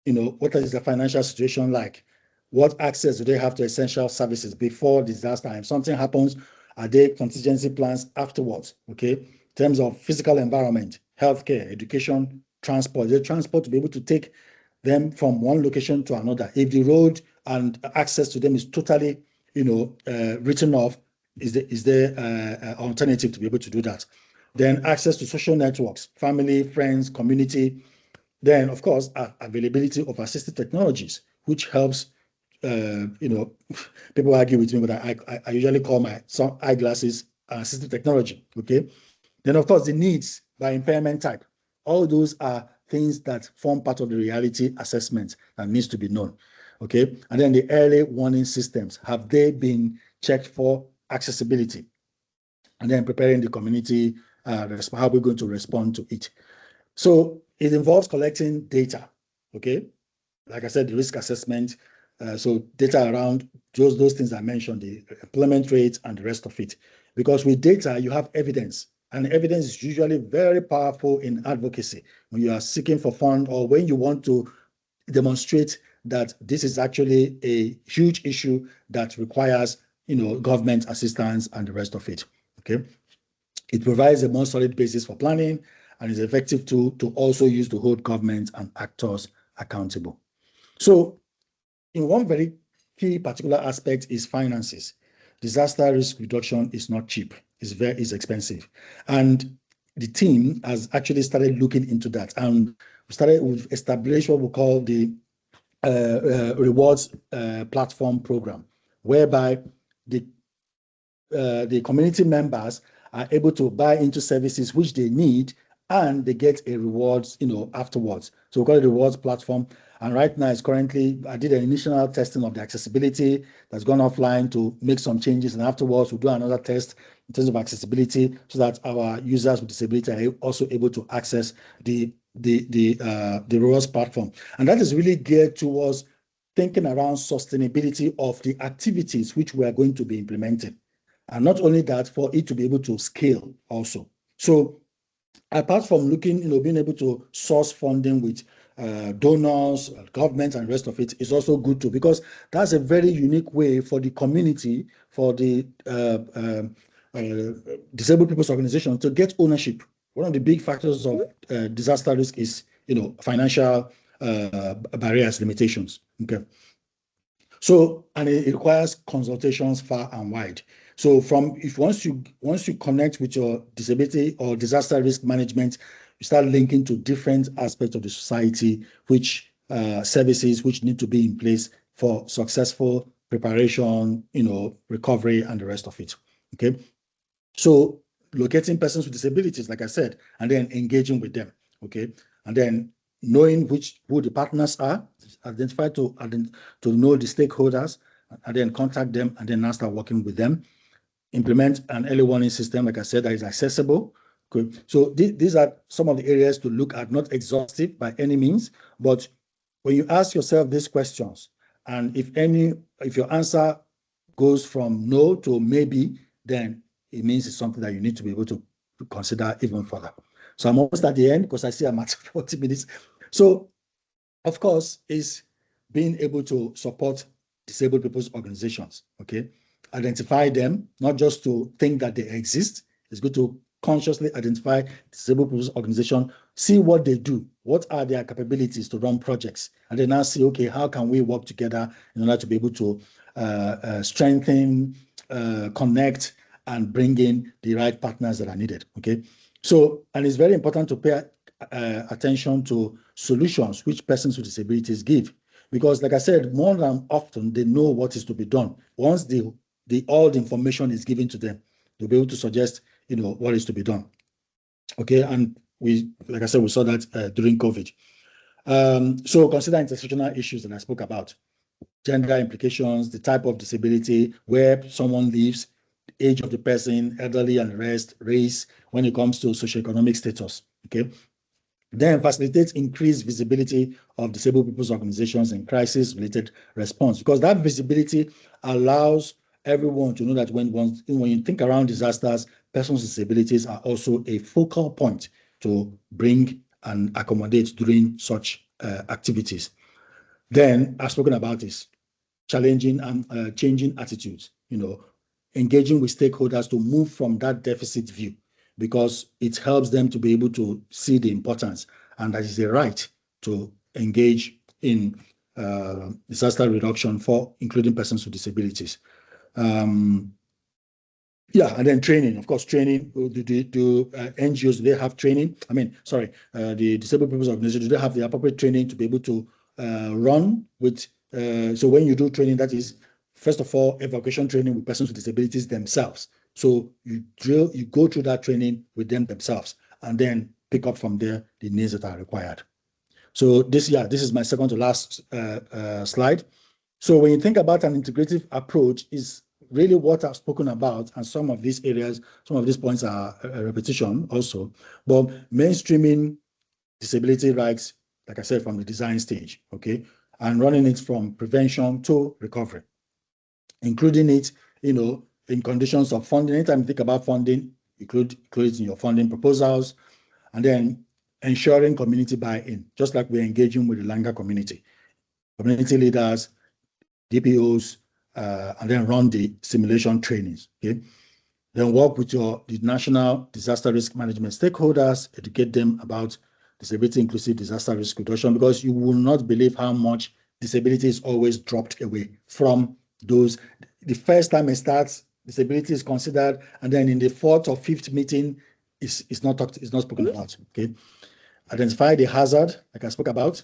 What is the financial situation like? What access do they have to essential services before disaster? If something happens, are there contingency plans afterwards? Okay, in terms of physical environment, healthcare, education, transport, the transport to be able to take them from one location to another. If the road and access to them is totally, written off, is there an alternative to be able to do that? Then access to social networks, family, friends, community. Then, of course, availability of assistive technologies, which helps, people argue with me, but I usually call my eyeglasses assistive technology, okay? Then, of course, the needs by impairment type. All those are things that form part of the reality assessment that needs to be known, okay? And then the early warning systems, have they been checked for accessibility? And then preparing the community, how we're going to respond to it. So it involves collecting data, okay? Like I said, the risk assessment, so data around those things I mentioned, the employment rate and the rest of it. Because with data, you have evidence, and evidence is usually very powerful in advocacy when you are seeking for funds or when you want to demonstrate that this is actually a huge issue that requires, government assistance and the rest of it, okay? It provides a more solid basis for planning and is an effective tool to also use to hold government and actors accountable. So, in one very key particular aspect is finances. Disaster risk reduction is not cheap. It's expensive. And the team has actually started looking into that. And we've established what we call the rewards platform program, whereby the community members are able to buy into services which they need, and they get a rewards, afterwards. So we call it a rewards platform. And right now, it's currently, I did an initial testing of the accessibility that's gone offline to make some changes. And afterwards, we'll do another test in terms of accessibility so that our users with disability are also able to access the rewards platform. And that is really geared towards thinking around sustainability of the activities which we are going to be implementing. And not only that, for it to be able to scale also. So apart from looking, being able to source funding with donors, government, and the rest of it is also good too, because that's a very unique way for the community, for the disabled people's organization to get ownership. One of the big factors of disaster risk is, financial barriers, limitations. Okay. So, and it requires consultations far and wide. So once you connect with your disability or disaster risk management, you start linking to different aspects of the society, which services which need to be in place for successful preparation, recovery, and the rest of it. Okay. So locating persons with disabilities, like I said, and then engaging with them. Okay. And then knowing who the partners are, identify to know the stakeholders, and then contact them, and then now start working with them. Implement an early warning system, like I said, that is accessible. Okay. So these are some of the areas to look at, not exhaustive by any means, but when you ask yourself these questions, and if your answer goes from no to maybe, then it means it's something that you need to be able to consider even further. So I'm almost at the end because I see I'm at 40 minutes. So, of course, is being able to support disabled people's organizations, okay? Identify them, not just to think that they exist. It's good to consciously identify disabled people's organization, see what they do, what are their capabilities to run projects, and then now see, okay, how can we work together in order to be able to strengthen, connect, and bring in the right partners that are needed, okay? So, and it's very important to pay attention to solutions which persons with disabilities give, because like I said, more than often they know what is to be done. Once all the information is given to them, they'll be able to suggest, what is to be done. Okay, and like I said, we saw that during COVID. So consider intersectional issues that I spoke about: gender implications, the type of disability, where someone lives, the age of the person, elderly and rest, race, when it comes to socioeconomic status. Okay. Then facilitate increased visibility of disabled people's organizations in crisis-related response, because that visibility allows everyone to know that when you think around disasters, persons with disabilities are also a focal point to bring and accommodate during such activities. Then, I've spoken about this, challenging and changing attitudes, engaging with stakeholders to move from that deficit view, because it helps them to be able to see the importance, and that is a right to engage in disaster reduction for including persons with disabilities. Yeah, and then training, of course, training. Do NGOs, do they have training? The disabled people's organization, do they have the appropriate training to be able to run with? So when you do training, that is, first of all, evacuation training with persons with disabilities themselves. So you go through that training with them themselves, and then pick up from there the needs that are required. So this is my second to last slide. So when you think about an integrative approach, is really what I've spoken about, and some of these areas, some of these points are a repetition also, but mainstreaming disability rights, like I said, from the design stage, okay, and running it from prevention to recovery, including it, in conditions of funding. Anytime you think about funding, include it in your funding proposals, and then ensuring community buy-in, just like we're engaging with the Langa community leaders, DPOs, and then run the simulation trainings. Okay, then work with the national disaster risk management stakeholders, educate them about disability inclusive disaster risk reduction, because you will not believe how much disability is always dropped away from those. The first time it starts, disability is considered, and then in the fourth or fifth meeting, it's not spoken about. Okay, identify the hazard, like I spoke about,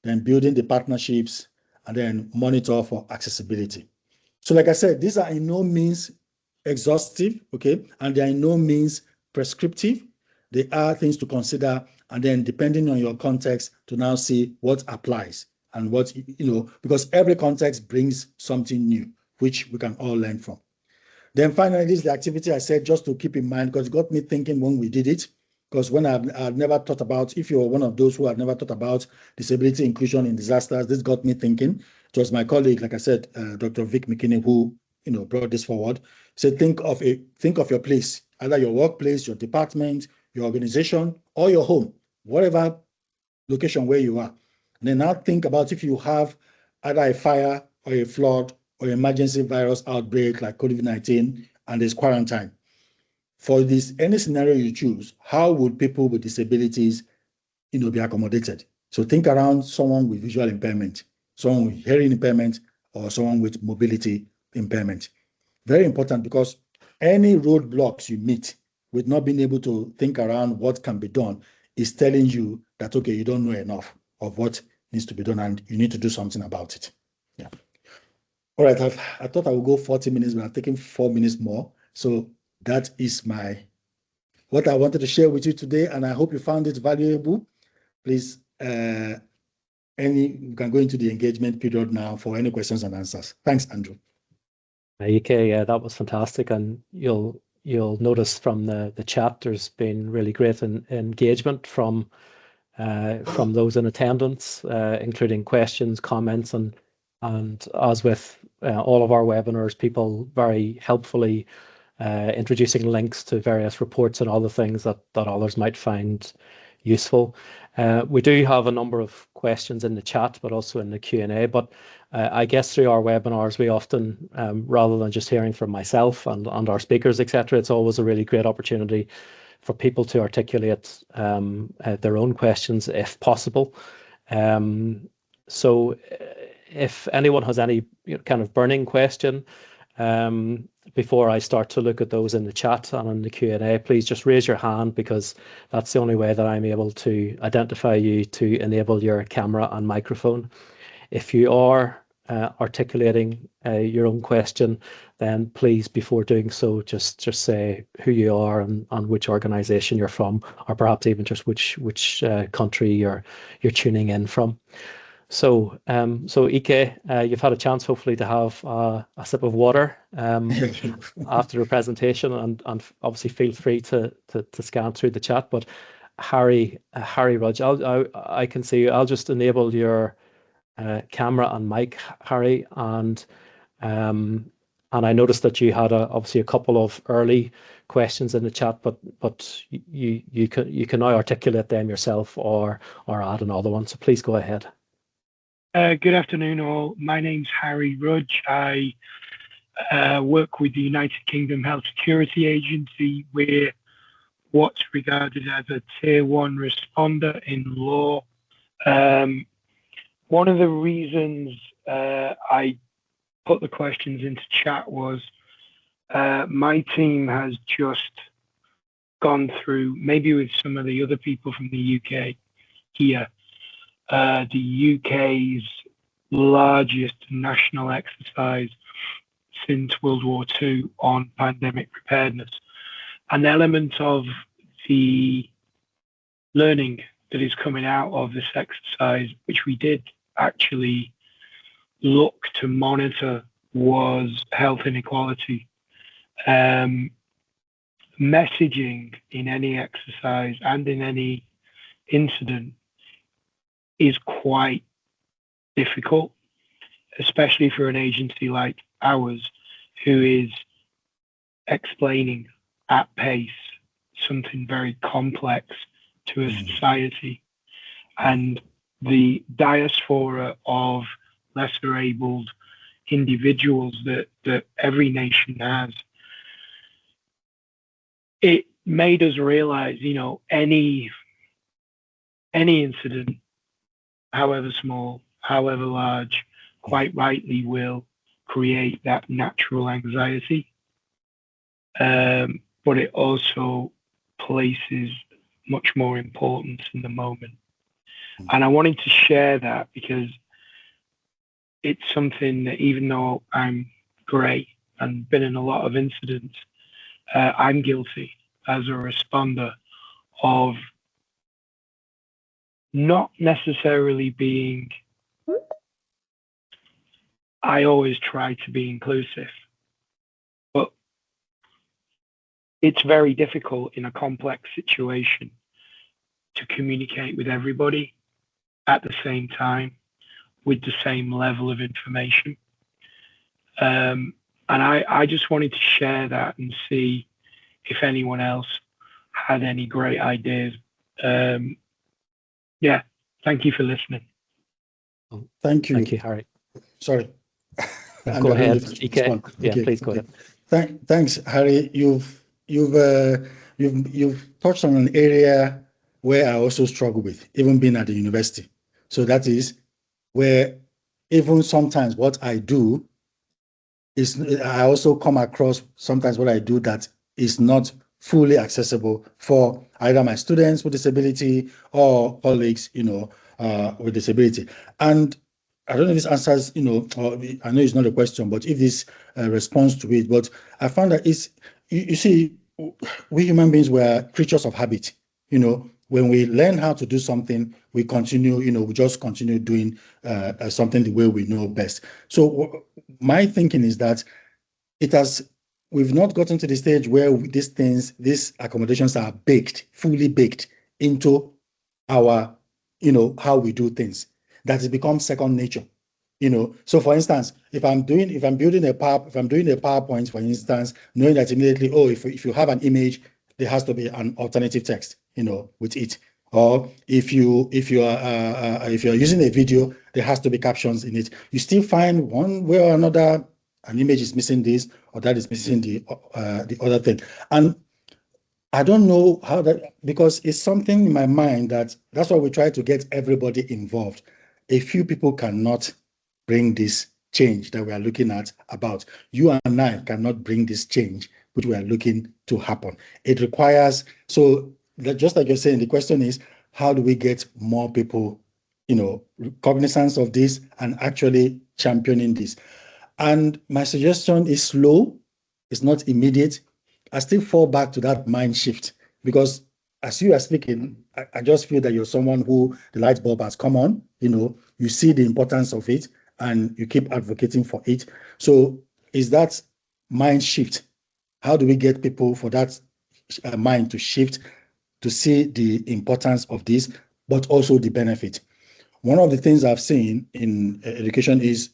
then building the partnerships, and then monitor for accessibility. So like I said, these are in no means exhaustive, okay, and they are in no means prescriptive. They are things to consider, and then depending on your context, to now see what applies and what, because every context brings something new, which we can all learn from. Then finally, this is the activity I said just to keep in mind, because it got me thinking when we did it. Because when I've never thought about, if you're one of those who have never thought about disability inclusion in disasters, this got me thinking. It was my colleague, like I said, Dr. Vic McKinney, who brought this forward. He said, think of your place, either your workplace, your department, your organization, or your home, whatever location where you are. And then now think about if you have either a fire or a flood or emergency virus outbreak like COVID-19, and there's quarantine. For this, any scenario you choose, how would people with disabilities, be accommodated? So think around someone with visual impairment, someone with hearing impairment, or someone with mobility impairment. Very important, because any roadblocks you meet with not being able to think around what can be done is telling you that, okay, you don't know enough of what needs to be done, and you need to do something about it. Yeah. All right, I thought I would go 40 minutes, but I'm taking 4 minutes more. So that is what I wanted to share with you today, and I hope you found it valuable. Please we can go into the engagement period now for any questions and answers. Thanks, Andrew. Okay, yeah, that was fantastic, and you'll notice from the chat there's been really great engagement from those in attendance, including questions, comments, and as with all of our webinars, people very helpfully introducing links to various reports and other things that others might find useful. We do have a number of questions in the chat, but also in the Q&A. But I guess through our webinars, we often, rather than just hearing from myself and our speakers, etc., it's always a really great opportunity for people to articulate their own questions if possible. So if anyone has any kind of burning question, before I start to look at those in the chat and in the Q&A, please just raise your hand, because that's the only way that I'm able to identify you to enable your camera and microphone. If you are articulating your own question, then please, before doing so, just say who you are and which organization you're from, or perhaps even just which country you're tuning in from. So, Ike, you've had a chance, hopefully, to have a sip of water after the presentation, and obviously feel free to scan through the chat. But Harry Rudge, I can see you. I'll just enable your camera and mic, Harry, and I noticed that you had obviously a couple of early questions in the chat, but you can now articulate them yourself or add another one. So please go ahead. Good afternoon, all. My name's Harry Rudge. I work with the United Kingdom Health Security Agency. We're what's regarded as a Tier 1 responder in law. One of the reasons I put the questions into chat was my team has just gone through, maybe with some of the other people from the UK here, the UK's largest national exercise since World War II on pandemic preparedness. An element of the learning that is coming out of this exercise, which we did actually look to monitor, was health inequality. Messaging in any exercise and in any incident is quite difficult, especially for an agency like ours, who is explaining at pace something very complex to a society. And the diaspora of lesser abled individuals that every nation has, it made us realize, any incident, however small, however large, quite rightly will create that natural anxiety. But it also places much more importance in the moment. And I wanted to share that because it's something that, even though I'm grey and been in a lot of incidents, I'm guilty as a responder of not necessarily being, I always try to be inclusive, but it's very difficult in a complex situation to communicate with everybody at the same time with the same level of information. And I just wanted to share that and see if anyone else had any great ideas. Yeah, thank you for listening. Thank you. Thank you, Harry. Sorry. Go ahead, Ike. Yeah, okay. Please go ahead. Thanks, Harry. You've touched on an area where I also struggle with, even being at the university. So that is where even sometimes what I do is, I also come across sometimes what I do that is not fully accessible for either my students with disability or colleagues, with disability. And I don't know if this answers, or I know it's not a question, but if this responds to it, but I found that you see, we human beings were creatures of habit. when we learn how to do something, we continue, we just continue doing something the way we know best. So my thinking is that we've not gotten to the stage where these accommodations are fully baked into our, how we do things. That it becomes second nature. So for instance, if I'm doing a PowerPoint, for instance, knowing that immediately, if you have an image, there has to be an alternative text, with it. Or if you're using a video, there has to be captions in it. You still find one way or another, an image is missing this, or that is missing the other thing. And I don't know how that, because it's something in my mind that's why we try to get everybody involved. A few people cannot bring this change that we are looking at about. You and I cannot bring this change which we are looking to happen. It requires, just like you're saying, the question is, how do we get more people, cognizance of this and actually championing this? And my suggestion is slow, it's not immediate. I still fall back to that mind shift, because as you are speaking, I just feel that you're someone who the light bulb has come on, you see the importance of it and you keep advocating for it. So is that mind shift? How do we get people for that mind to shift, to see the importance of this, but also the benefit? One of the things I've seen in education is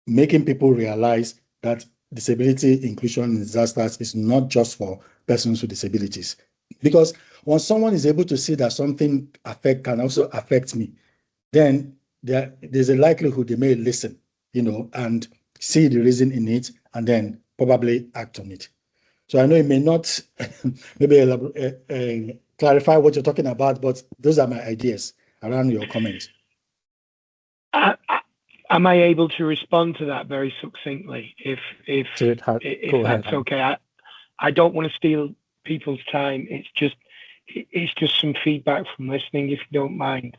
making people realize that disability inclusion in disasters is not just for persons with disabilities. Because once someone is able to see that something can also affect me, then there's a likelihood they may listen, and see the reason in it and then probably act on it. So I know it may not maybe clarify what you're talking about, but those are my ideas around your comments. Am I able to respond to that very succinctly? If that's okay. I don't want to steal people's time. It's just some feedback from listening, if you don't mind.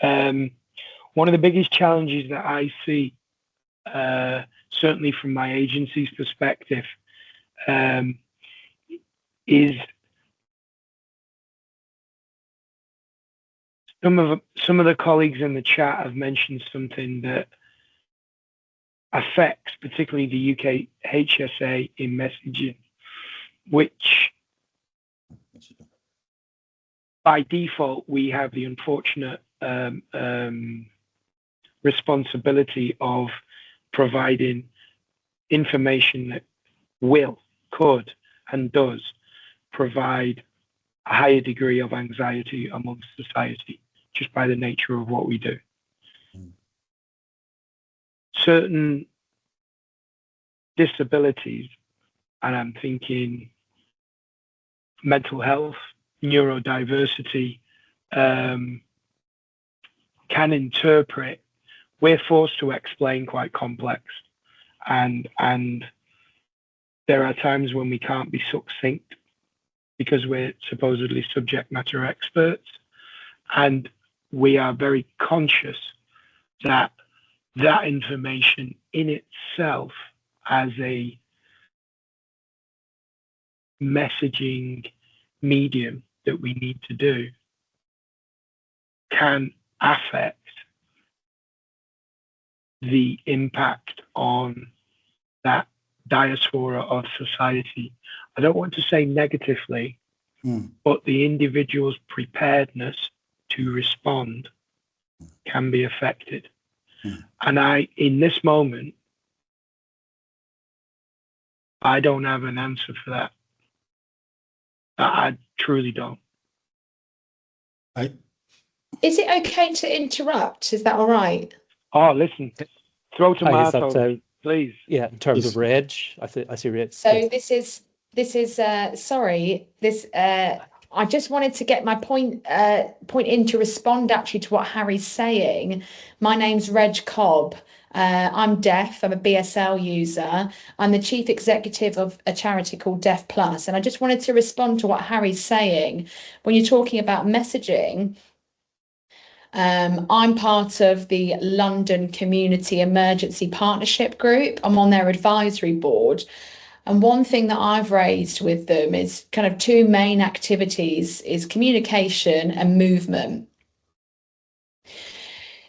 One of the biggest challenges that I see, certainly from my agency's perspective, is some of the colleagues in the chat have mentioned something that affects particularly the UK HSA in messaging, which by default we have the unfortunate responsibility of providing information that could and does provide a higher degree of anxiety amongst society, just by the nature of what we do. Certain disabilities, and I'm thinking mental health, neurodiversity, can interpret, we're forced to explain quite complex, and there are times when we can't be succinct because we're supposedly subject matter experts, and we are very conscious that that information in itself as a messaging medium that we need to do can affect the impact on that diaspora of society. I don't want to say negatively, but the individual's preparedness to respond can be affected. And in this moment, I don't have an answer for that. I truly don't. Is it okay to interrupt? Is that all right? Oh, listen, throw tomatoes, please. Yeah, in terms of Reg, I see Reg. So this is sorry. I just wanted to get my point in to respond actually to what Harry's saying. My name's Reg Cobb. I'm deaf. I'm a BSL user. I'm the chief executive of a charity called Deaf Plus. And I just wanted to respond to what Harry's saying. When you're talking about messaging, I'm part of the London Community Emergency Partnership Group. I'm on their advisory board. And one thing that I've raised with them is kind of two main activities is communication and movement.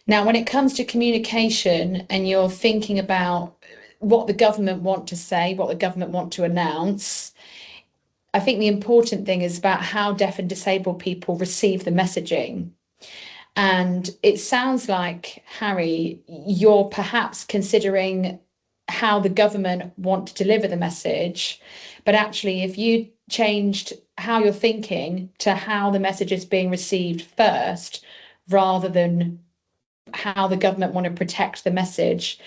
Now, when it comes to communication and you're thinking about what the government want to say, what the government want to announce, I think the important thing is about how deaf and disabled people receive the messaging. And it sounds like, Harry, you're perhaps considering how the government want to deliver the message, but actually if you changed how you're thinking to how the message is being received first, rather than how the government want to protect the message.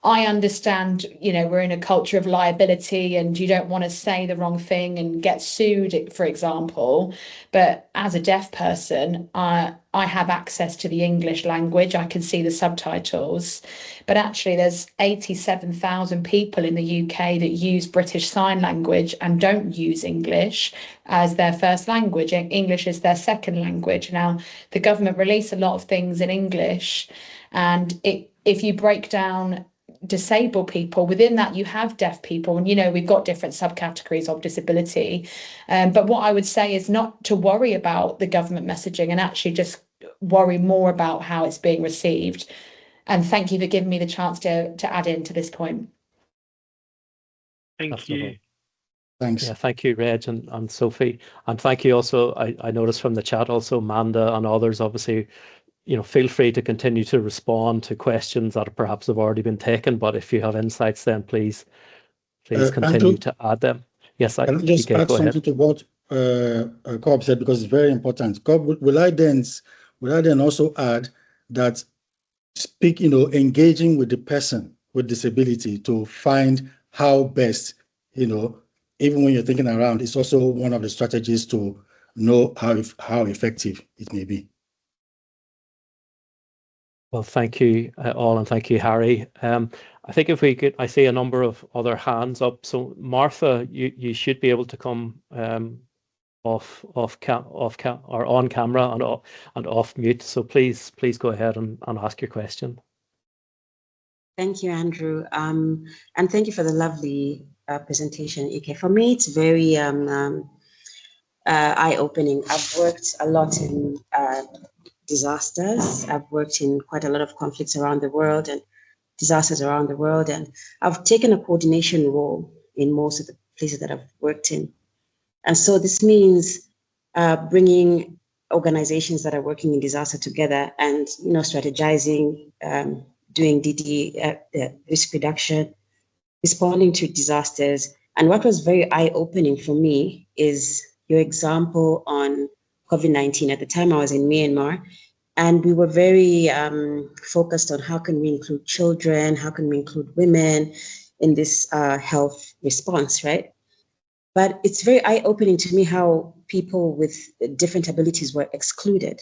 I understand, you know, we're in a culture of liability and you don't want to say the wrong thing and get sued, for example. But as a deaf person, I have access to the English language. I can see the subtitles. But actually, there's 87,000 people in the UK that use British Sign Language and don't use English as their first language. English is their second language. Now, the government release a lot of things in English, and if you break down disabled people, within that you have deaf people, and you know we've got different subcategories of disability, but what I would say is not to worry about the government messaging and actually just worry more about how it's being received. And thank you for giving me the chance to add into this point. Thank you. Thanks. Yeah, thank you, Reg and Sophie, and thank you also. I noticed from the chat also Amanda and others, obviously, you know, feel free to continue to respond to questions that perhaps have already been taken, but if you have insights, then please continue Andrew, to add them. Yes, can I just add something to what Cobb said, because it's very important. Cobb, will I then also add that engaging with the person with disability to find how best, even when you're thinking around, it's also one of the strategies to know how effective it may be. Well, thank you all, and thank you, Harry. I think if we could, I see a number of other hands up. So Martha, you should be able to come off or on camera and off mute. So please go ahead and ask your question. Thank you, Andrew, and thank you for the lovely presentation, Ike. For me, it's very eye-opening. I've worked a lot in disasters. I've worked in quite a lot of conflicts around the world and disasters around the world, and I've taken a coordination role in most of the places that I've worked in. And so this means bringing organizations that are working in disaster together and strategizing, doing risk reduction, responding to disasters. And what was very eye-opening for me is your example on COVID-19. At the time I was in Myanmar, and we were very focused on how can we include children, how can we include women in this health response, right? But it's very eye-opening to me how people with different abilities were excluded.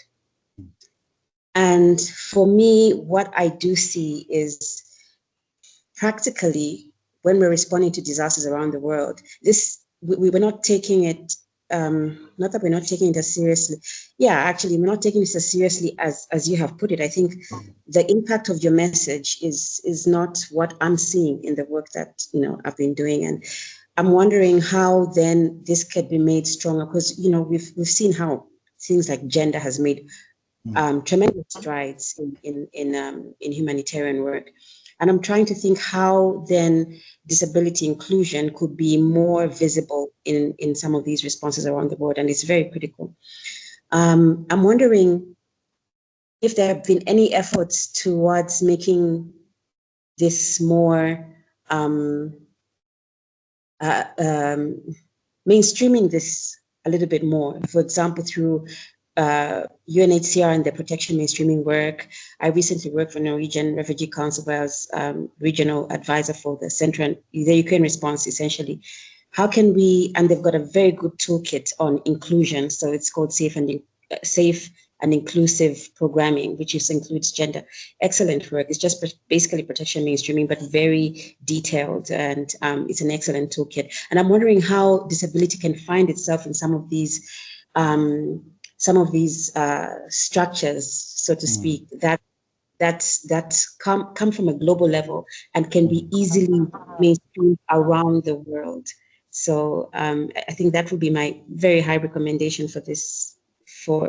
And for me, what I do see is practically when we're responding to disasters around the world, we were not taking it, not that we're not taking it as seriously. Yeah, actually, we're not taking this as seriously as you have put it. I think the impact of your message is not what I'm seeing in the work that I've been doing, and I'm wondering how then this could be made stronger, because we've seen how things like gender has made tremendous strides in humanitarian work. And I'm trying to think how then disability inclusion could be more visible in some of these responses around the world, and it's very critical. I'm wondering if there have been any efforts towards making this more, mainstreaming this a little bit more, for example, through UNHCR and the protection mainstreaming work. I recently worked for Norwegian Refugee Council, where I was regional advisor for the Ukraine response, essentially. How can we, and they've got a very good toolkit on inclusion, so it's called Safe and Inclusive Programming, which includes gender. Excellent work. It's just basically protection mainstreaming, but very detailed, and it's an excellent toolkit. And I'm wondering how disability can find itself in some of these structures, so to speak, that that's come from a global level and can be easily mainstreamed around the world. So I think that would be my very high recommendation for this, for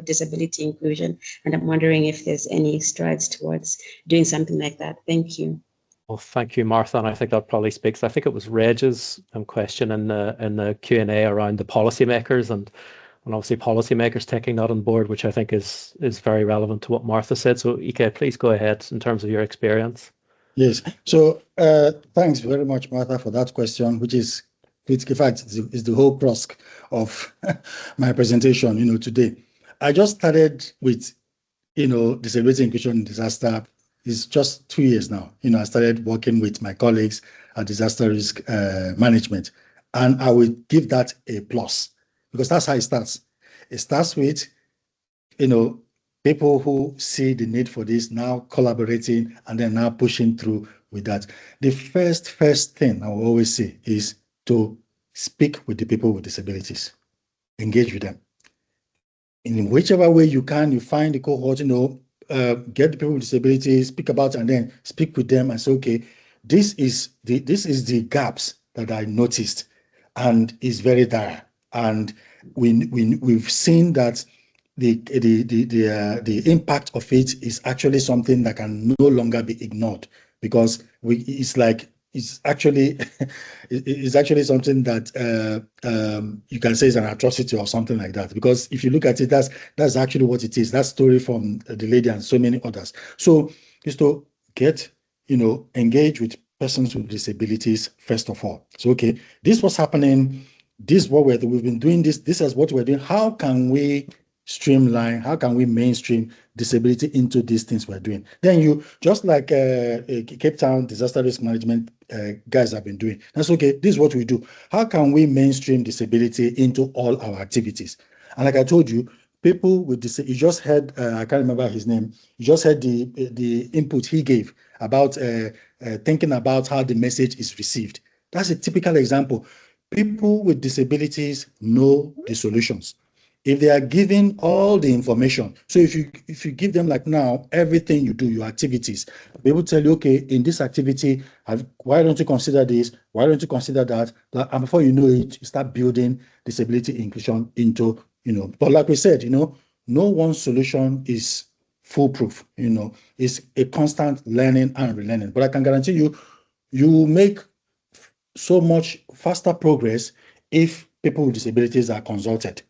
disability inclusion. And I'm wondering if there's any strides towards doing something like that. Thank you. Well, thank you, Martha. And I think that probably speaks. I think it was Reg's question in the Q&A around the policymakers and obviously policymakers taking that on board, which I think is very relevant to what Martha said. So, Ike, please go ahead in terms of your experience. Yes. So thanks very much, Martha, for that question, which is critical. In fact, is the whole crux of my presentation, today. I just started with, disability inclusion in disaster. It's just 2 years now. I started working with my colleagues at disaster risk management, and I will give that a plus because that's how it starts. It starts with, people who see the need for this now collaborating and then now pushing through with that. The first thing I will always say is to speak with the people with disabilities, engage with them. In whichever way you can, you find the cohort, get the people with disabilities, speak about it, and then speak with them and say, okay, this is the gaps that I noticed and is very dire. And we've seen that the impact of it is actually something that can no longer be ignored because it's actually something that you can say is an atrocity or something like that. Because if you look at it, that's actually what it is. That story from the lady and so many others. So is to get, engage with persons with disabilities first of all. So okay, this was happening. This is what we've been doing. This is what we're doing. How can we streamline? How can we mainstream disability into these things we're doing? Then you, just like Cape Town disaster risk management guys have been doing. That's okay. This is what we do. How can we mainstream disability into all our activities? And like I told you, people with disability, you just heard, I can't remember his name, you just heard the input he gave about thinking about how the message is received. That's a typical example. People with disabilities know the solutions. If they are given all the information, so if you give them, like now, everything you do, your activities, they will tell you, okay, in this activity, why don't you consider this? Why don't you consider that? And before you know it, you start building disability inclusion into, but like we said, no one solution is foolproof, it's a constant learning and relearning. But I can guarantee you, you will make so much faster progress if people with disabilities are consulted,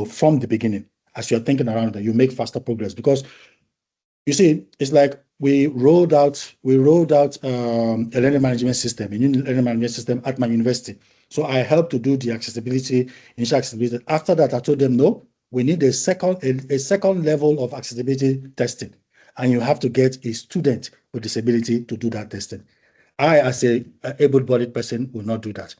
from the beginning. As you're thinking around that, you make faster progress because you see, it's like we rolled out a learning management system, a new learning management system at my university. So I helped to do the initial accessibility. After that, I told them, no, we need a second level of accessibility testing. And you have to get a student with disability to do that testing. I, as a able-bodied person, will not do that.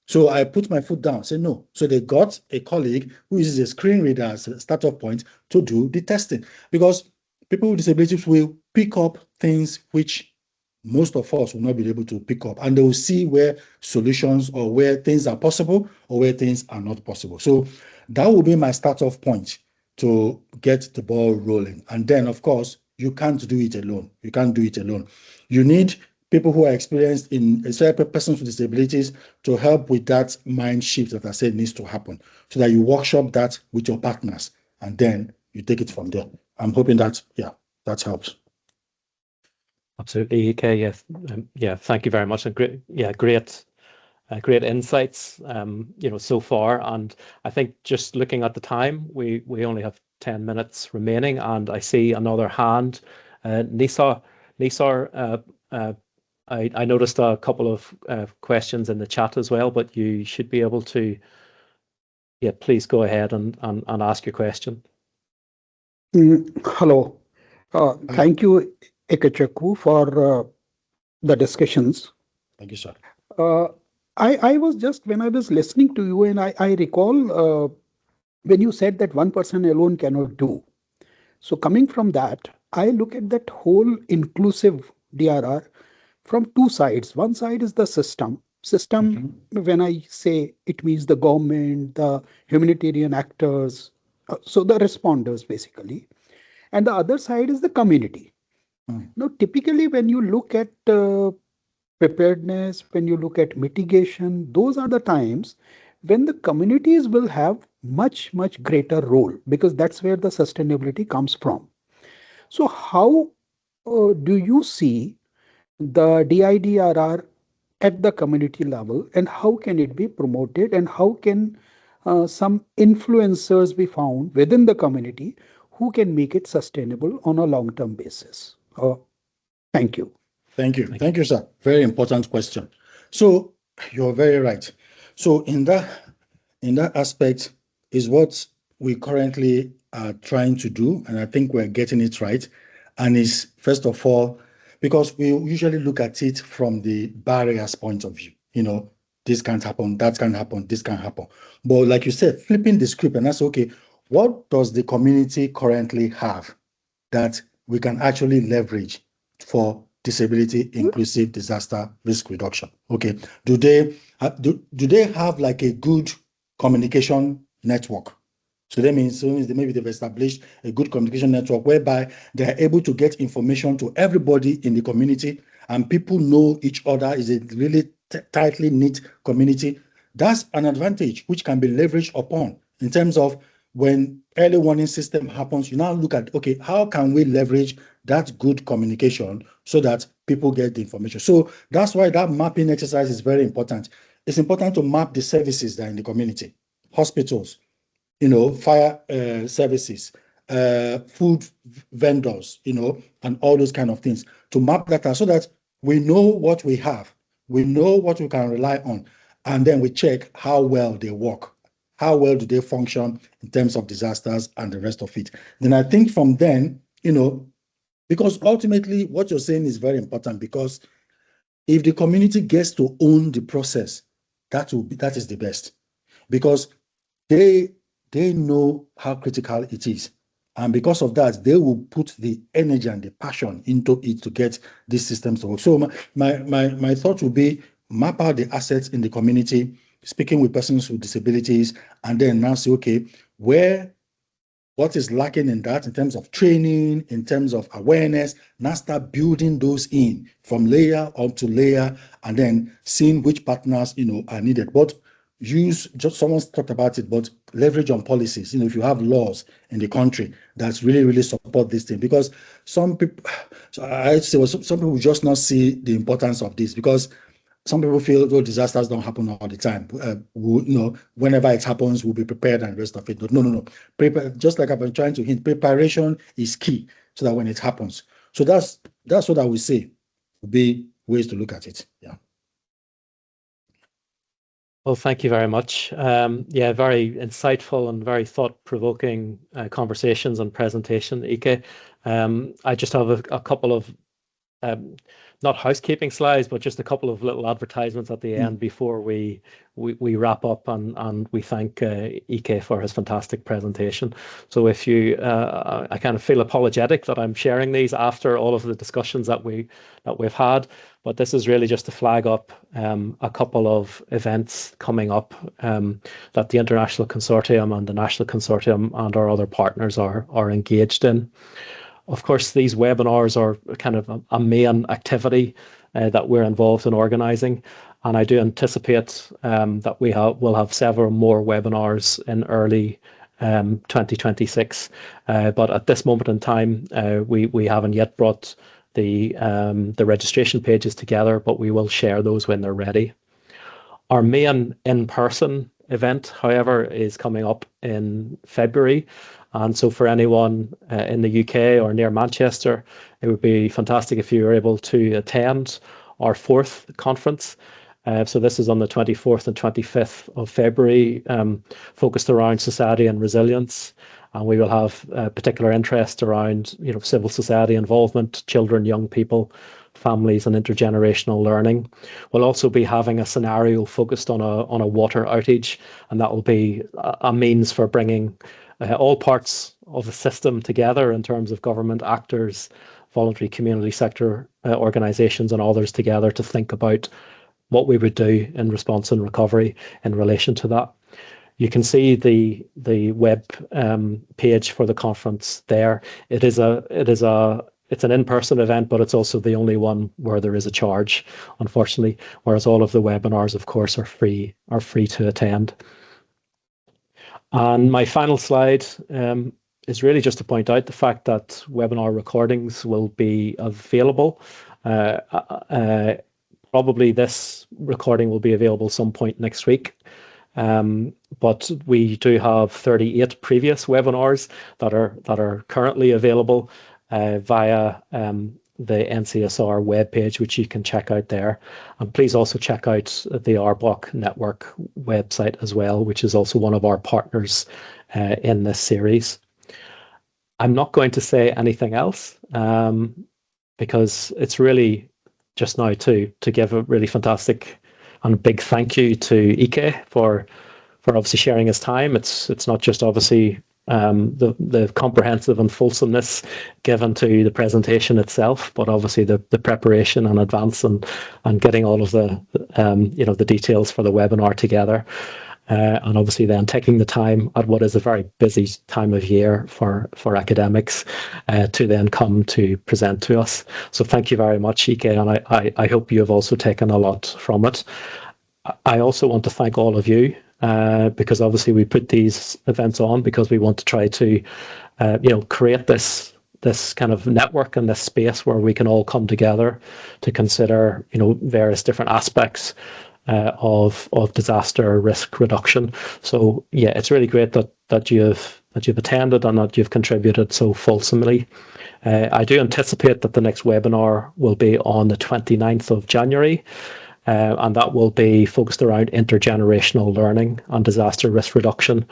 So I put my foot down, say no. So they got a colleague who uses a screen reader as a startup point to do the testing, because people with disabilities will pick up things which most of us will not be able to pick up, and they will see where solutions or where things are possible or where things are not possible. So that will be my start-off point to get the ball rolling. And then, of course, you can't do it alone. You can't do it alone. You need people who are experienced in, especially persons with disabilities, to help with that mind shift that I said needs to happen, so that you workshop that with your partners and then you take it from there. I'm hoping that, that helps. Absolutely, EK. Yeah, thank you very much, and great insights. So far, and I think just looking at the time, we only have 10 minutes remaining, and I see another hand. Nisar, I noticed a couple of questions in the chat as well, but you should be able to, please go ahead and ask your question. Hello. Thank you, Ikecheku, for the discussions. Thank you, sir. I was just, when I was listening to you, and I recall when you said that one person alone cannot do. So coming from that, I look at that whole inclusive DRR from two sides. One side is the system. When I say, it means the government, the humanitarian actors, so the responders basically. And the other side is the community. Now, typically, when you look at preparedness, when you look at mitigation, those are the times when the communities will have much, much greater role, because that's where the sustainability comes from. So how do you see the DIDRR at the community level, and how can it be promoted, and how can some influencers be found within the community who can make it sustainable on a long-term basis? Thank you. Thank you. Thank you, sir. Very important question. So you're very right. So in that aspect is what we currently are trying to do, and I think we're getting it right. And is, first of all, because we usually look at it from the barriers point of view. You know, this can't happen, that can happen, this can happen. But like you said, flipping the script, and that's okay. What does the community currently have that we can actually leverage for disability inclusive disaster risk reduction? Okay, do they have like a good communication network? So that means maybe they've established a good communication network whereby they are able to get information to everybody in the community, and people know each other. Is a really tightly knit community. That's an advantage which can be leveraged upon in terms of when early warning system happens. You now look at, okay, how can we leverage that good communication so that people get the information? So that's why that mapping exercise is very important. It's important to map the services that are in the community, hospitals, fire services, food vendors, and all those kind of things, to map data so that we know what we have, we know what we can rely on, and then we check how well they work, how well do they function in terms of disasters and the rest of it. Then I think from then, because ultimately what you're saying is very important, because if the community gets to own the process, that is the best, because they know how critical it is. And because of that, they will put the energy and the passion into it to get these systems to work. So my thought would be map out the assets in the community, speaking with persons with disabilities, and then now say, okay, what is lacking in that in terms of training, in terms of awareness, now start building those in from layer up to layer, and then seeing which partners, are needed. But someone's talked about it, but leverage on policies. If you have laws in the country that really support this thing, because some people, I'd say, some people just not see the importance of this, because some people feel disasters don't happen all the time. Whenever it happens, we'll be prepared and the rest of it. But no. Just like I've been trying to hint, preparation is key so that when it happens. So that's what I would say would be ways to look at it. Yeah. Well, thank you very much. Very insightful and very thought-provoking conversations and presentation, Ike. I just have a couple of not housekeeping slides, but just a couple of little advertisements at the end before we wrap up, and we thank Ike for his fantastic presentation. So if you, I kind of feel apologetic that I'm sharing these after all of the discussions that we've had, but this is really just to flag up a couple of events coming up that the International Consortium and the National Consortium and our other partners are engaged in. Of course, these webinars are kind of a main activity that we're involved in organising, and I do anticipate that we'll have several more webinars in early 2026. But at this moment in time, we haven't yet brought the registration pages together, but we will share those when they're ready. Our main in-person event, however, is coming up in February. And so for anyone in the UK or near Manchester, it would be fantastic if you were able to attend our 4th conference. So this is on the 24th and 25th of February, focused around society and resilience. And we will have particular interest around civil society involvement, children, young people, families, and intergenerational learning. We'll also be having a scenario focused on a water outage, and that will be a means for bringing all parts of the system together in terms of government actors, voluntary community sector organisations and others together to think about what we would do in response and recovery in relation to that. You can see the web page for the conference there. It is a it's an in-person event, but it's also the only one where there is a charge, unfortunately, whereas all of the webinars, of course, are free to attend. And my final slide is really just to point out the fact that webinar recordings will be available. Probably this recording will be available some point next week. But we do have 38 previous webinars that are currently available via the NCSR webpage, which you can check out there. And please also check out the RBOC network website as well, which is also one of our partners in this series. I'm not going to say anything else because it's really just now to give a really fantastic and big thank you to Ike for obviously sharing his time. It's not just obviously the comprehensive and fulsomeness given to the presentation itself, but obviously the preparation and advance and getting all of the the details for the webinar together, and obviously then taking the time at what is a very busy time of year for academics to then come to present to us. So thank you very much, Ike, and I hope you have also taken a lot from it. I also want to thank all of you. Because obviously we put these events on because we want to try to, create this kind of network and this space where we can all come together to consider, various different aspects of disaster risk reduction. So yeah, it's really great that you've attended and that you've contributed so fulsomely. I do anticipate that the next webinar will be on the 29th of January. And that will be focused around intergenerational learning and disaster risk reduction.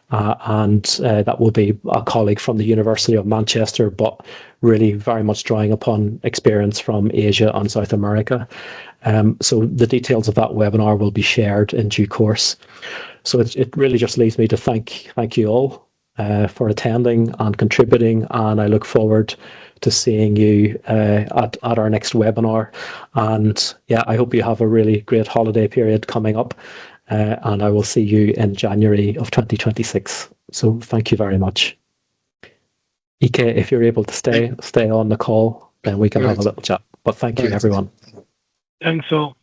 And that will be a colleague from the University of Manchester, but really very much drawing upon experience from Asia and South America. So the details of that webinar will be shared in due course. So it really just leaves me to thank you all for attending and contributing, and I look forward to seeing you at our next webinar. And yeah, I hope you have a really great holiday period coming up, and I will see you in January of 2026. So thank you very much. Ike, if you're able to stay on the call, then we can have a little chat. But thank you, everyone. Thanks all.